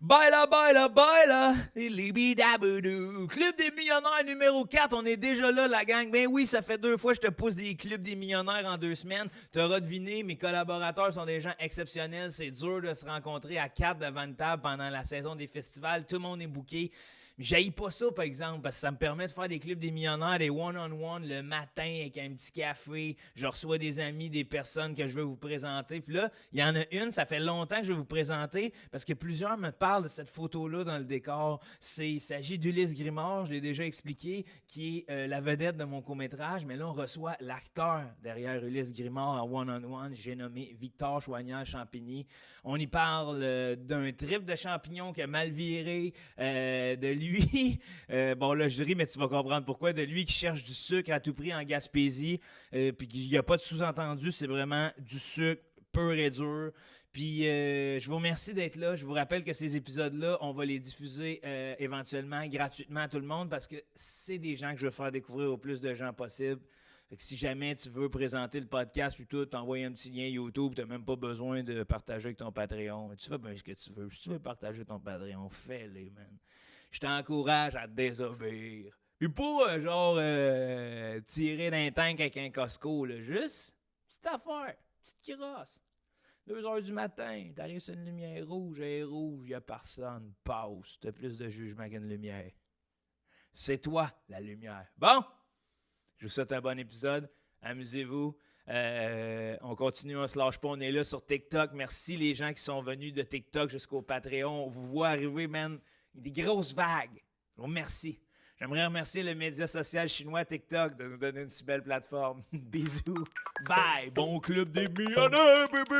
Baila, baila, baila, libidaboudou. Club des millionnaires numéro 4, on est déjà là, la gang. Ben oui, ça fait 2 fois que je te pousse des clubs des millionnaires en 2 semaines. T'auras deviné, mes collaborateurs sont des gens exceptionnels. C'est dur de se rencontrer à 4 devant une table pendant la saison des festivals. Tout le monde est booké. J'haïs pas ça, par exemple, parce que ça me permet de faire des clips des millionnaires, des one-on-one le matin avec un petit café. Je reçois des amis, des personnes que je veux vous présenter. Puis là, il y en a une, ça fait longtemps que je veux vous présenter parce que plusieurs me parlent de cette photo-là dans le décor. Il s'agit d'Ulysse Grimard, je l'ai déjà expliqué, qui est la vedette de mon court-métrage. Mais là, on reçoit l'acteur derrière Ulysse Grimard en one-on-one. J'ai nommé Victor Choignard-Champigny. On y parle d'un trip de champignons qui a mal viré, de lui, bon là je ris, mais tu vas comprendre pourquoi, de lui qui cherche du sucre à tout prix en Gaspésie, puis qu'il n'y a pas de sous-entendu, c'est vraiment du sucre pur et dur. Puis je vous remercie d'être là. Je vous rappelle que ces épisodes-là, on va les diffuser éventuellement gratuitement à tout le monde parce que c'est des gens que je veux faire découvrir au plus de gens possible. Fait que si jamais tu veux présenter le podcast ou tout, t'envoyer un petit lien YouTube, t'as même pas besoin de partager avec ton Patreon. Tu fais bien ce que tu veux. Si tu veux partager ton Patreon, fais-le, man. Je t'encourage à te désobéir. Puis pas, tirer d'un tank avec un Costco, là. Juste, petite affaire, petite crosse. 2 heures du matin, t'arrives sur une lumière rouge, elle est rouge, y'a personne, passe. T'as plus de jugement qu'une lumière. C'est toi, la lumière. Bon, je vous souhaite un bon épisode. Amusez-vous. On continue, on se lâche pas. On est là sur TikTok. Merci les gens qui sont venus de TikTok jusqu'au Patreon. On vous voit arriver, man. Des grosses vagues. Je vous remercie. J'aimerais remercier le média social chinois TikTok de nous donner une si belle plateforme. Bisous. Bye. Bon club des millionnaires, bébé.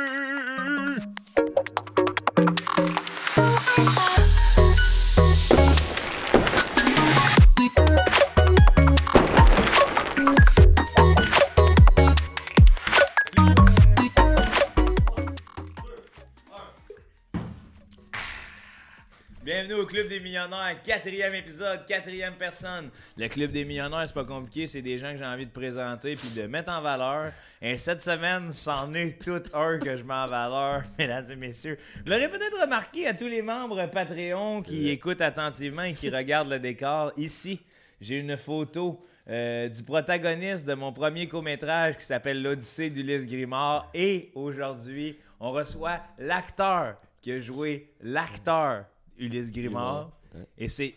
Bienvenue au Club des millionnaires, 4e épisode, 4e personne. Le Club des millionnaires, c'est pas compliqué, c'est des gens que j'ai envie de présenter puis de mettre en valeur. Et cette semaine, c'en est tout un que je mets en valeur, mesdames et messieurs. Vous l'aurez peut-être remarqué à tous les membres Patreon qui écoutent attentivement et qui regardent le décor. Ici, j'ai une photo du protagoniste de mon premier court-métrage qui s'appelle L'Odyssée d'Ulysse Grimard. Et aujourd'hui, on reçoit l'acteur qui a joué l'acteur Ulysse Grimard. Et c'est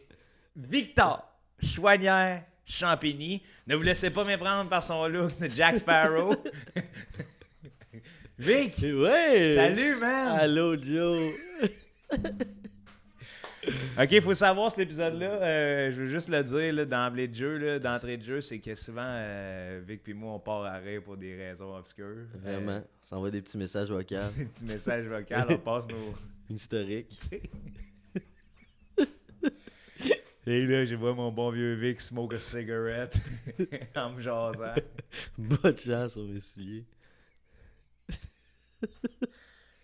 Victor Choignard-Champigny. Ne vous laissez pas méprendre par son look de Jack Sparrow. Vic! Ouais! Salut, man! Allô, Joe! OK, il faut savoir cet épisode-là. Je veux juste le dire là, d'emblée de jeu, là, d'entrée de jeu, c'est que souvent, Vic et moi, on part à rire pour des raisons obscures. Vraiment. On s'envoie des petits messages vocaux. Des petits messages vocaux, on passe nos... Historique. Et là, je vois mon bon vieux Vic smoke a cigarette en me jasant. Bonne chance, on va essuyer.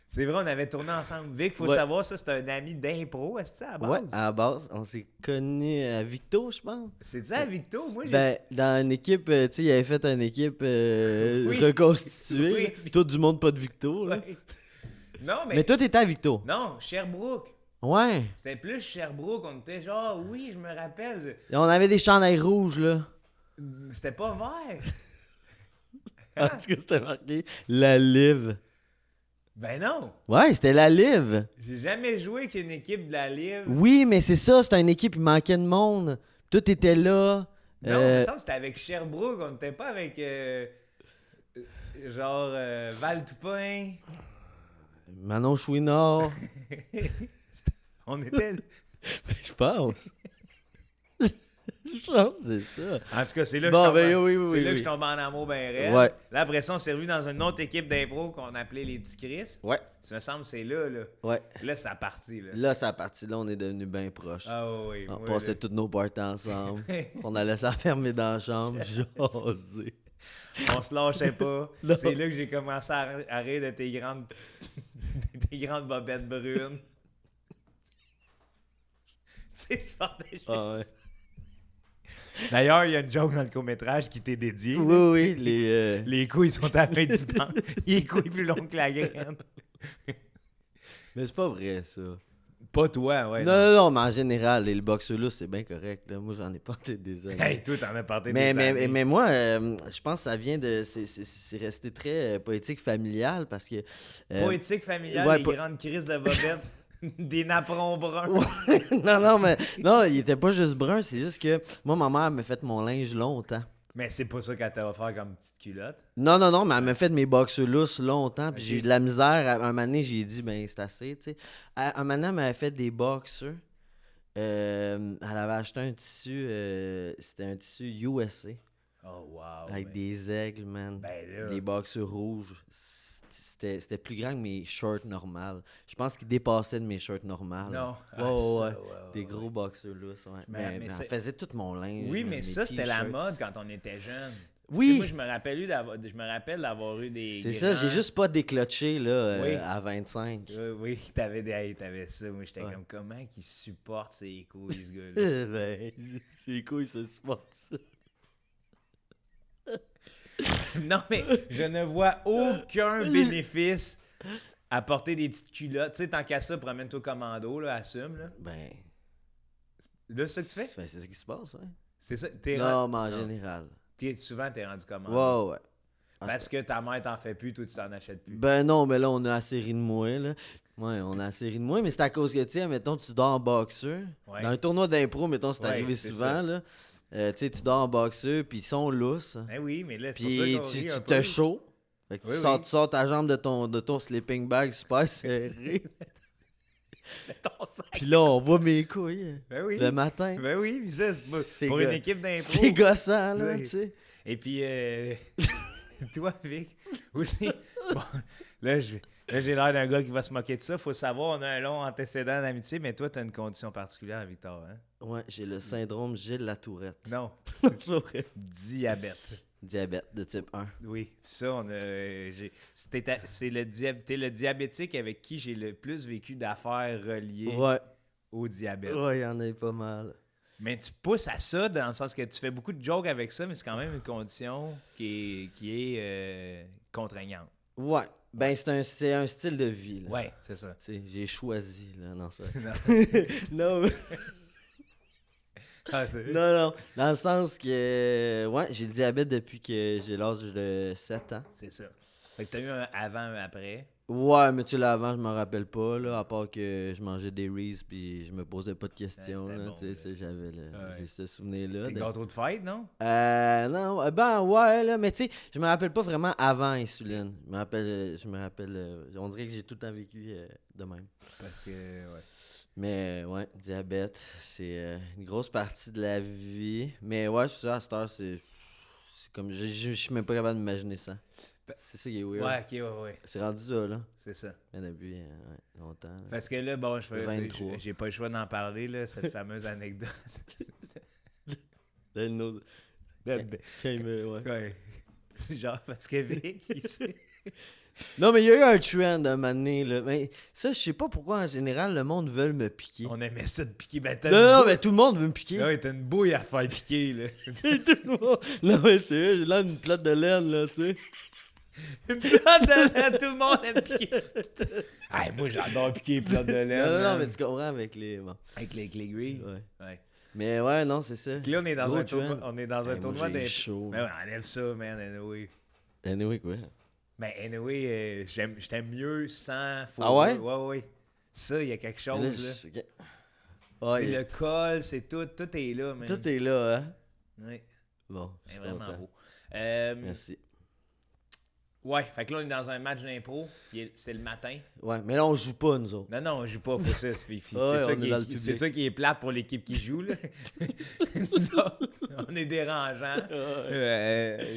C'est vrai, on avait tourné ensemble. Vic, faut savoir, ça, c'est un ami d'impro, est-ce à la base? Ouais, à la base, on s'est connus à Victo, je pense. C'est ça, Victo? Moi, j'ai... Ben, dans une équipe, tu sais, il avait fait une équipe reconstituée. Oui. Là. Tout du monde pas de Victo. Là. Ouais. Non, Mais toi, t'étais à Victo. Non, Sherbrooke. Ouais. C'était plus Sherbrooke. On était genre, oui, je me rappelle. On avait des chandails rouges, là. C'était pas vert. En tout cas, c'était marqué la Live. Ben non. Ouais, c'était la Live. J'ai jamais joué avec une équipe de la Live. Oui, mais c'est ça, c'était une équipe, il manquait de monde. Tout était là. Non, il me semble que c'était avec Sherbrooke. On n'était pas avec, Val Toupin. Manon Chouinard. On était... Je pense. Je pense que c'est ça. En tout cas, c'est là que Bon, je tombe, ben, en... oui, c'est là que oui. je tombe en amour ben raide. Ouais. Là, après ça, on s'est revu dans une autre équipe d'impro qu'on appelait les Petits Chris. Ouais. Ça me semble que c'est là. Ouais. Là, ça a parti. Là. Là, c'est à partir de là, on est devenus bien proches. Ah oui. On moi, passait là. toutes nos parties ensemble. On allait s'enfermer dans la chambre, jaser. On se lâchait pas. Non. C'est là que j'ai commencé à rire de tes grandes... tes grandes bobettes brunes. Tu sais, tu partageais Ah ouais. ça. D'ailleurs, il y a une joke dans le court-métrage qui t'est dédié. Oui, là. oui, Les couilles sont à la fin du pan. Les couilles plus longues que la graine. Mais c'est pas vrai, ça. Pas toi, ouais. Non, mais en général, le boxeur là, c'est bien correct. Là. Moi, j'en ai porté des années. Hey, toi, t'en as porté mais, des années. mais moi, je pense que ça vient de... C'est resté très poétique familial parce que... Poétique familiale, ouais, les grandes crises de bobettes, des napperons bruns. Ouais. Non, il était pas juste brun, c'est juste que moi, ma mère m'a fait mon linge longtemps. Mais c'est pas ça qu'elle t'a offert comme petite culotte. Non, mais elle m'a fait mes boxers lousses longtemps, puis Ok. j'ai eu de la misère. Un moment donné, j'ai dit, ben, c'est assez, tu sais. Un moment donné, elle m'avait fait des boxers. Elle avait acheté un tissu, c'était un tissu USA, Oh, wow. avec mais- des aigles, man. Ben là. Des boxers rouges. C'était plus grand que mes shorts normales. Je pense qu'ils dépassaient de mes shorts normales. Non. Ouais. Ça, Des gros boxers lousses, ouais. Mais Mais c'est- elle faisait tout mon linge. Oui, man, mais mes ça, c'était la t-shirts. mode quand on était jeune. Oui. Tu sais, moi, je me rappelle d'avoir eu des. C'est ça, j'ai grands- juste pas déclotché là, Oui. à 25. Oui, t'avais ça. Moi, j'étais Ouais. comme, comment qu'il supporte ses couilles, ce gars-là? Ben, c'est cool, ça se passe. Non, mais je ne vois aucun bénéfice à porter des petites culottes. Tu sais, tant qu'à ça, promène-toi commando, là, assume, là. Ben, Là, c'est ça que tu fais? c'est ça qui se passe, ouais. C'est ça? Non, mais en général. Souvent, t'es rendu commando. Ouais. Parce que ta mère t'en fait plus, toi, tu t'en achètes plus. Ben non, mais là, on a assez ri de moi, là. Ouais, on a assez ri de moi, mais c'est à cause que, tu sais, mettons, tu dors en boxeur. Ouais. Dans un tournoi d'impro, mettons, c'est Ouais, arrivé c'est souvent, ça. là. Tu sais, tu dors en boxeur, puis ils sont lousses. Ben oui, mais là, c'est pour ça Puis qu'on rit un tu peu. te chaud. Fait que Oui, tu, oui. tu sors ta jambe de ton sleeping bag super serré. Ton sac. Puis là, on voit mes couilles Ben oui. le matin. Ben oui, puis ça, C'est pour go- une équipe d'impro. C'est gossant, là, Oui. tu sais. Et puis, toi, Vic, aussi. Bon, là, j'ai l'air d'un gars qui va se moquer de ça. Faut savoir, on a un long antécédent d'amitié, mais toi, tu as une condition particulière, Victor. Hein? Ouais, j'ai le syndrome Gilles Latourette. Non, C'est vrai. diabète. Diabète de type 1. Oui, ça, on a. T'es le diabétique avec qui j'ai le plus vécu d'affaires reliées Ouais. au diabète. Ouais, il y en a eu pas mal. Mais tu pousses à ça dans le sens que tu fais beaucoup de jokes avec ça, mais c'est quand même une condition qui est contraignante. Ouais. Ben, c'est un style de vie, là. Ouais, c'est ça. Tu sais, j'ai choisi, là. Non, ça. Non. non, Ah, c'est- non. Dans le sens que, ouais, j'ai le diabète depuis que j'ai l'âge de 7 ans. C'est ça. Fait que t'as eu un avant, un après. Ouais, mais tu sais, là, avant, je m'en rappelle pas, là, à part que je mangeais des Reese puis je me posais pas de questions, c'était là, bon, tu sais, là. j'avais Ouais. j'ai ce souvenir-là. Tes de- gâteaux de fête, non? Non, ben ouais, là, mais tu sais, je me rappelle pas vraiment avant insuline. Je me rappelle, on dirait que j'ai tout le temps vécu de même. Parce que, ouais. Mais ouais, diabète, c'est une grosse partie de la vie. Mais ouais, c'est ça, à cette heure, c'est comme, je suis même pas capable d'imaginer ça. C'est ça qui est weird. Ouais, ok, ouais. C'est rendu ça, là. C'est ça. Mais depuis ouais, longtemps. là. Parce que là, bon, 23. j'ai pas le choix d'en parler, là, cette fameuse anecdote. Là, une autre- De- quand il me- ouais. Ouais. C'est genre, parce que Vic, il sait. Non, mais il y a eu un trend à un moment donné, là. Mais ça, je sais pas pourquoi, en général, le monde veut me piquer. On aimait ça de piquer. Ben, t'as Non, une mais tout le monde veut me piquer. bouille. Ouais, t'as une bouille à te faire piquer, là. Tout le monde- Non, mais c'est vrai, j'ai l'air d'une plate de laine, là, tu sais. Une plante de laine, tout le monde aime piquer. Hey, moi, j'adore piquer les plantes de laine. Non, man. mais tu comprends avec les... Bon, Avec les grilles. ouais. Ouais. Mais ouais, non, c'est ça. Puis là, on est dans Gros un tournoi, trend. on est dans un Hey, moi, tournoi j'ai d'impro. chaud. Ben ouais, enlève ça, man, anyway. Anyway, quoi. Ben, anyway, je t'aime mieux sans... Faut... Ah ouais? Ouais. Ça, il y a quelque chose, Mais là. là, C'est Ouais, le col, c'est tout. Tout est là, man. tout est là, hein. Ouais, Bon, je c'est suis vraiment content. beau. Merci. Ouais, fait que là, on est dans un match d'impro, puis c'est le matin. Ouais, mais là, on joue pas, nous autres. Non, on joue pas, faut ça, Fifi. Ouais, C'est ça, on est dans le public. c'est ça qui est plate pour l'équipe qui joue, là. Nous autres, on est dérangeant.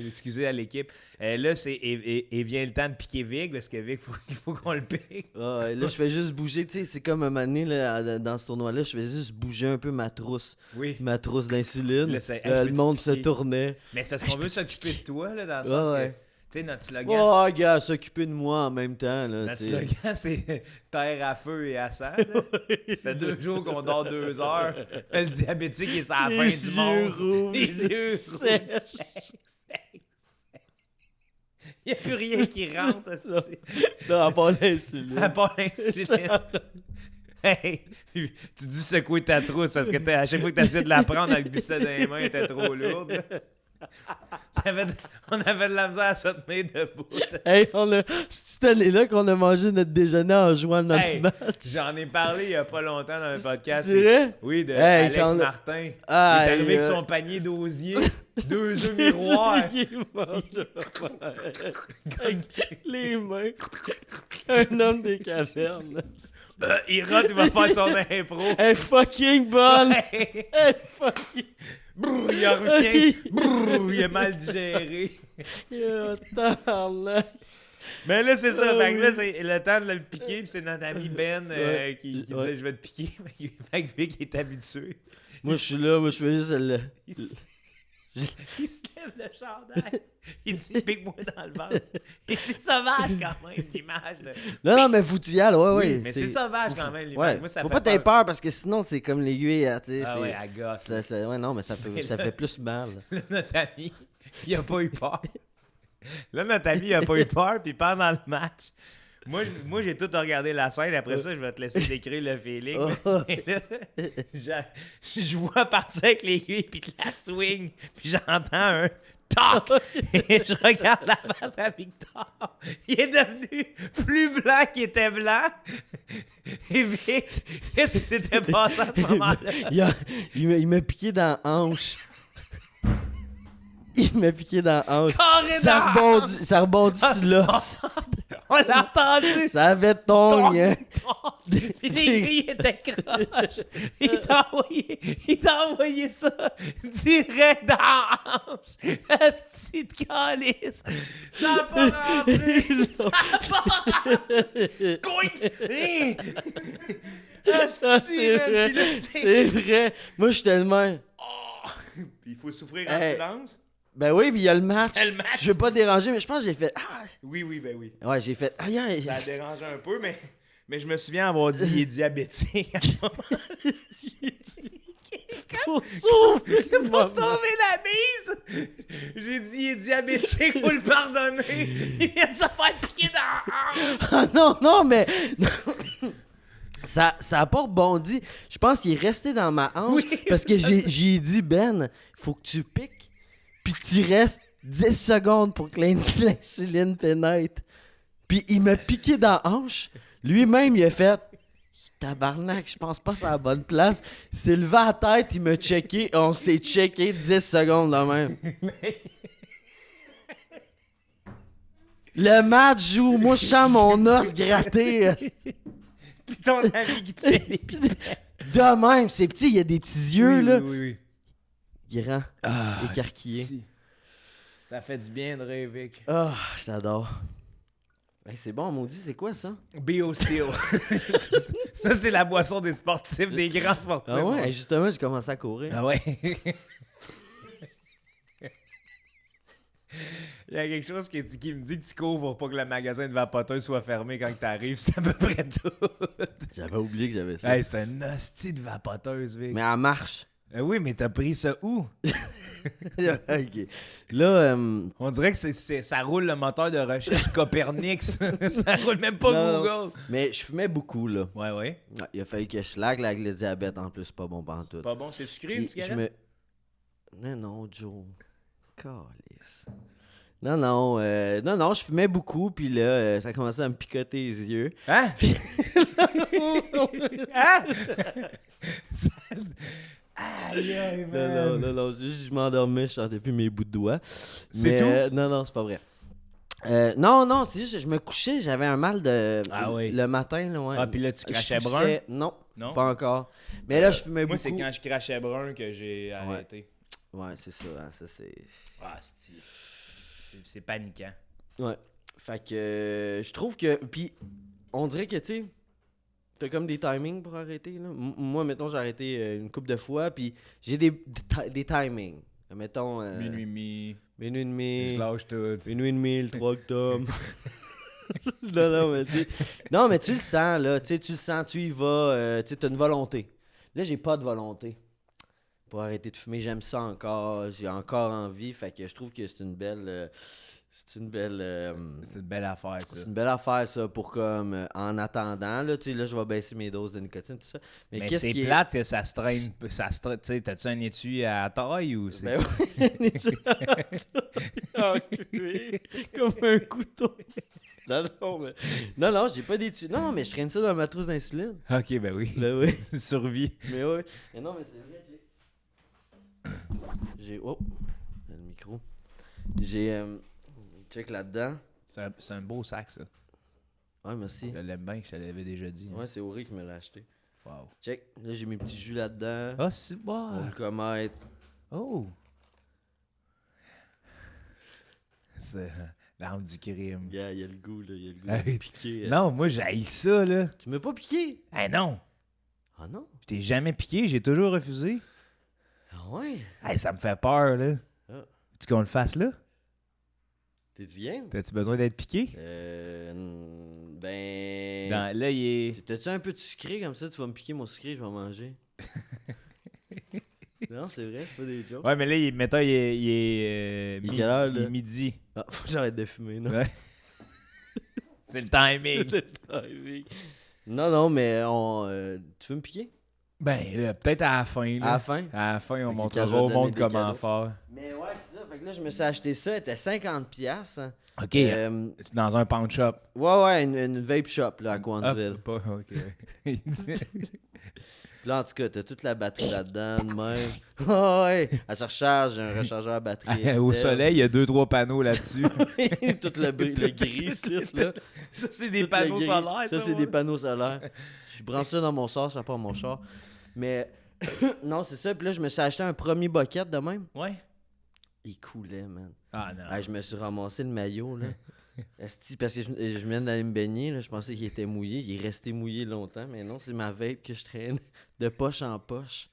Excusez à l'équipe. Là, et vient le temps de piquer Vic, parce que Vic, il faut qu'on le pique. Ouais, là, je fais juste bouger, tu sais, c'est comme un moment donné, là, dans ce tournoi-là, je fais juste bouger un peu ma trousse d'insuline. Là, c'est, Le peux-tu monde se piquer? tournait. Mais c'est parce qu'on veut s'occuper de toi, là, dans le Ouais, sens ouais. que, tu sais, notre slogan, Oh, gars, s'occuper de moi en même temps, là, notre tu sais. slogan, c'est terre à feu et à sang. là. Ça fait 2 jours qu'on dort 2 heures. Le diabétique est à la fin Les du yeux monde. rouges, Les yeux rouges. secs. Secs. Il n'y a plus rien qui rentre. hostie. Non, à part l'insuline. À part l'insuline. Hey, tu dis secouer ta trousse parce que à chaque fois que tu essaies de la prendre avec le bisset dans les mains, elle était trop lourde. On avait de la misère à se tenir debout. Hey, c'est année-là qu'on a mangé notre déjeuner en jouant notre match. J'en ai parlé il y a pas longtemps dans un podcast. C'est vrai? Oui, de Hey, Alex Martin. Il est arrivé avec son panier d'osier, 2 œufs miroirs. Il mange avec les mains. Un homme des cavernes. Il rate, il va faire son impro. Elle fucking bonne! Hey. Elle fucking... Brrr, il revient. Brrr, il est mal digéré. Yo, tabarnak. Mais là, c'est ça. Oh, Fait que là, oui. c'est le temps de le piquer. Puis c'est notre ami Ben qui disait Ouais. je vais te piquer. Fait que Vic est habitué. Moi, je suis là, moi, je fais juste le... Il se lève le chandail. Il dit pique-moi dans le ventre. Et c'est sauvage quand même, l'image. Non, mais faut y aller, ouais. Mais c'est sauvage quand même, l'image. Ouais, Moi, ça faut fait pas t'aies peur parce que sinon, c'est comme l'aiguille, tu sais. Ah c'est- ouais, à gosse. ouais, non, mais ça fait plus mal. Là, notre ami, il a pas eu peur. Là, notre ami, il a pas eu peur. Puis pendant le match, moi j'ai tout regardé la scène. Après ça, je vais te laisser décrire le feeling. Et là, je vois partir avec l'aiguille puis de la swing. Puis j'entends un toc. Et je regarde la face à Victor. Il est devenu plus blanc qu'il était blanc. Et Vic, qu'est-ce qui s'était passé à ce moment-là? Il m'a piqué dans la hanche. Il m'a piqué dans la hanche. Carrément! Ça rebondit sur l'os. On l'a entendu! Ça avait tongue. Hein. Puis l'aiguille était croche. Il t'a envoyé ça direct dans la hanche. Asti de calice. Ça a pas rentré. Ça a pas rentré. Coink! Hey! Ça, Asti, c'est man. vrai. Puis là, C'est vrai. Moi, je suis tellement... Oh! Puis il faut souffrir en Hey. silence. Ben oui, puis il y a le match. Le match. Je veux pas déranger, mais je pense que j'ai fait... Ah! Oui, ben oui. Ouais, j'ai fait... Aïe, aïe. Ça a dérangé un peu, mais je me souviens avoir dit qu'il est diabétique à ce moment-là. Pour sauver Pour sauver la mise, j'ai dit il est diabétique, faut le pardonner. Il vient de se faire piquer dans la hanche. Ah non, mais... Ça a pas rebondi. Je pense qu'il est resté dans ma hanche Oui. parce que j'ai dit, Ben, faut que tu piques, puis tu restes 10 secondes pour que l'insuline pénètre. Puis il m'a piqué dans la hanche. Lui-même, il a fait... Tabarnak, je pense pas que c'est à la bonne place. Il s'est levé à la tête, il m'a checké, on s'est checké 10 secondes de même. Le match joue, moi je sens mon os gratter. Puis ton ami qui te fait des piquets. De même, c'est petit, il y a des petits yeux, là. Oui. Grand, écarquillé. Si. Ça fait du bien de rêver. Ah, je l'adore. Hey, c'est bon, maudit, c'est quoi ça? Bio Steel. Ça, c'est la boisson des sportifs, des grands sportifs. Ah ouais, hey, justement, j'ai commencé à courir. Ah ouais. Il y a quelque chose qui me dit que tu cours pour pas que le magasin de vapoteur soit fermé quand t'arrives. C'est à peu près tout. J'avais oublié que j'avais ça. Hey, c'est un hostie de vapoteuse, Vic. Mais elle marche. Oui, mais t'as pris ça où? Ok. Là, On dirait que ça roule le moteur de recherche Copernic. Ça roule même pas Non, Google. mais je fumais beaucoup, là. Ouais. Ouais, il a fallu que je slack avec le diabète en plus, c'est pas bon pantoute. Pas bon, c'est sucré, Puis, une cigarette? Non, Joe. Calice. Non, je fumais beaucoup, puis là, ça commençait à me picoter les yeux. Hein? Hein? Aïe, man. Non, juste je m'endormais, je sentais plus mes bouts de doigts. C'est Mais, tout? non, c'est pas vrai. Non, c'est juste, je me couchais, j'avais un mal de... Ah oui. Le matin, là, ouais. Ah, puis là, tu Je crachais toussais. brun? Non, Non? pas encore. Mais là, je fumais beaucoup. Moi, c'est quand je crachais brun que j'ai arrêté. Ouais, c'est ça, hein, ça c'est... Ah, c'est paniquant. Ouais. Fait que je trouve que... Puis, on dirait que, tu sais, t'as comme des timings pour arrêter, là. Moi, mettons, j'ai arrêté une couple de fois, puis j'ai des timings. Mettons... Minuit et demi. Minuit et demi. Je lâche tout. Minuit et demi, le 3 octobre. Non, mais tu le sens, là. Tu sais, tu le sens, tu y vas. Tu sais, t'as une volonté. Là, j'ai pas de volonté pour arrêter de fumer. J'aime ça encore. J'ai encore envie. Fait que je trouve que c'est une belle... C'est une belle... C'est une belle affaire, ça. c'est une belle affaire, ça, pour comme... en attendant, là, tu sais, là, je vais baisser mes doses de nicotine, tout ça. Mais Mais qu'est-ce c'est qui est... plate que ça se traîne. Tu sais, t'as-tu un étui à taille ou c'est. Ben oui, en cuir, comme un couteau. Non, j'ai pas d'études. Non, mais je traîne ça dans ma trousse d'insuline. Ok, ben oui. Ben oui. Survie. Mais oui. Mais non, mais c'est vrai, Oh, le micro. J'ai... check là-dedans. C'est un beau sac, ça. Ouais, merci. Je l'aime bien, je te l'avais déjà dit. Ouais, c'est Auré qui me l'a acheté. Wow. Check, là, j'ai mes petits jus là-dedans. Ah, c'est On bon. le commettre. Oh. C'est l'arme du crime. Il y a le goût, là. Il y a le goût Hey, de piquer. Non, moi, j'haïs ça, là. Tu m'as pas piqué? Eh non. Ah non? Je t'ai jamais piqué, j'ai toujours refusé. Ah ouais? Hey, ça me fait peur, là. Ah. Tu qu'on le fasse, là? T'es-tu game? T'as-tu besoin d'être piqué? Ben... Là, il est... T'as-tu un peu de sucré comme ça? Tu vas me piquer mon sucré, je vais en manger. Non, c'est vrai, c'est pas des jokes. Ouais, mais là, mettons, il est Il est quelle heure, là? midi. Ah, faut que j'arrête de fumer, non? Ouais. C'est le timing. Non, mais tu veux me piquer? Ben, là, peut-être à la fin, là. À la fin? À la fin, on Ok, montrera quand je vais au te monde donner des comment cadeaux. faire. Mais ouais, c'est ça. Fait que là, je me suis acheté ça. Elle était 50$. Hein. OK, C'est dans un pawn shop. ouais, une vape shop là, à Coansville. Pas, OK. Puis là, en tout cas, t'as toute la batterie là-dedans, de même. Ouais, elle se recharge, j'ai un rechargeur à batterie. Au Estelle. soleil, il y a 2-3 panneaux là-dessus. Tout le gris, là. Ça, c'est des Tout panneaux le gris. solaires, Ça, c'est ouais. des panneaux solaires. Je branche ça dans mon char, ça part mon char. Mais non, c'est ça. Puis là, je me suis acheté un premier bucket de même. Ouais. Il coulait, man. Ah non. Ah, je me suis ramassé le maillot, là. Esti, parce que je viens d'aller me baigner, là. Je pensais qu'il était mouillé. Il est resté mouillé longtemps. Mais non, c'est ma vape que je traîne de poche en poche.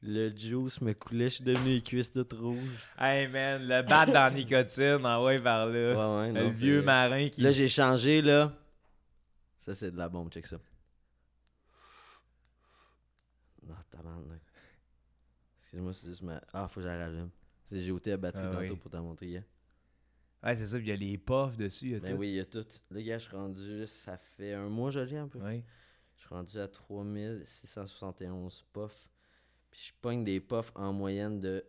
Le juice me coulait. Je suis devenu les cuisses toutes rouges. Hey man, le bat dans la nicotine, envoyé par là. Ouais, non, Le vieux c'est- marin qui. Là, j'ai changé, là. Ça, c'est de la bombe, check ça. Non, tabarnak. Excuse-moi, c'est juste ma... Ah, faut que j'en rallume. J'ai ôté la batterie Ah tantôt oui. pour t'en montrer hier. Ouais, c'est ça, puis il y a les puffs dessus. Il y a Ben tout. oui, il y a tout. Là, gars, je suis rendu... Ça fait un mois, je l'ai un peu. Oui. Je suis rendu à 3671 puffs. Puis je pogne des puffs en moyenne de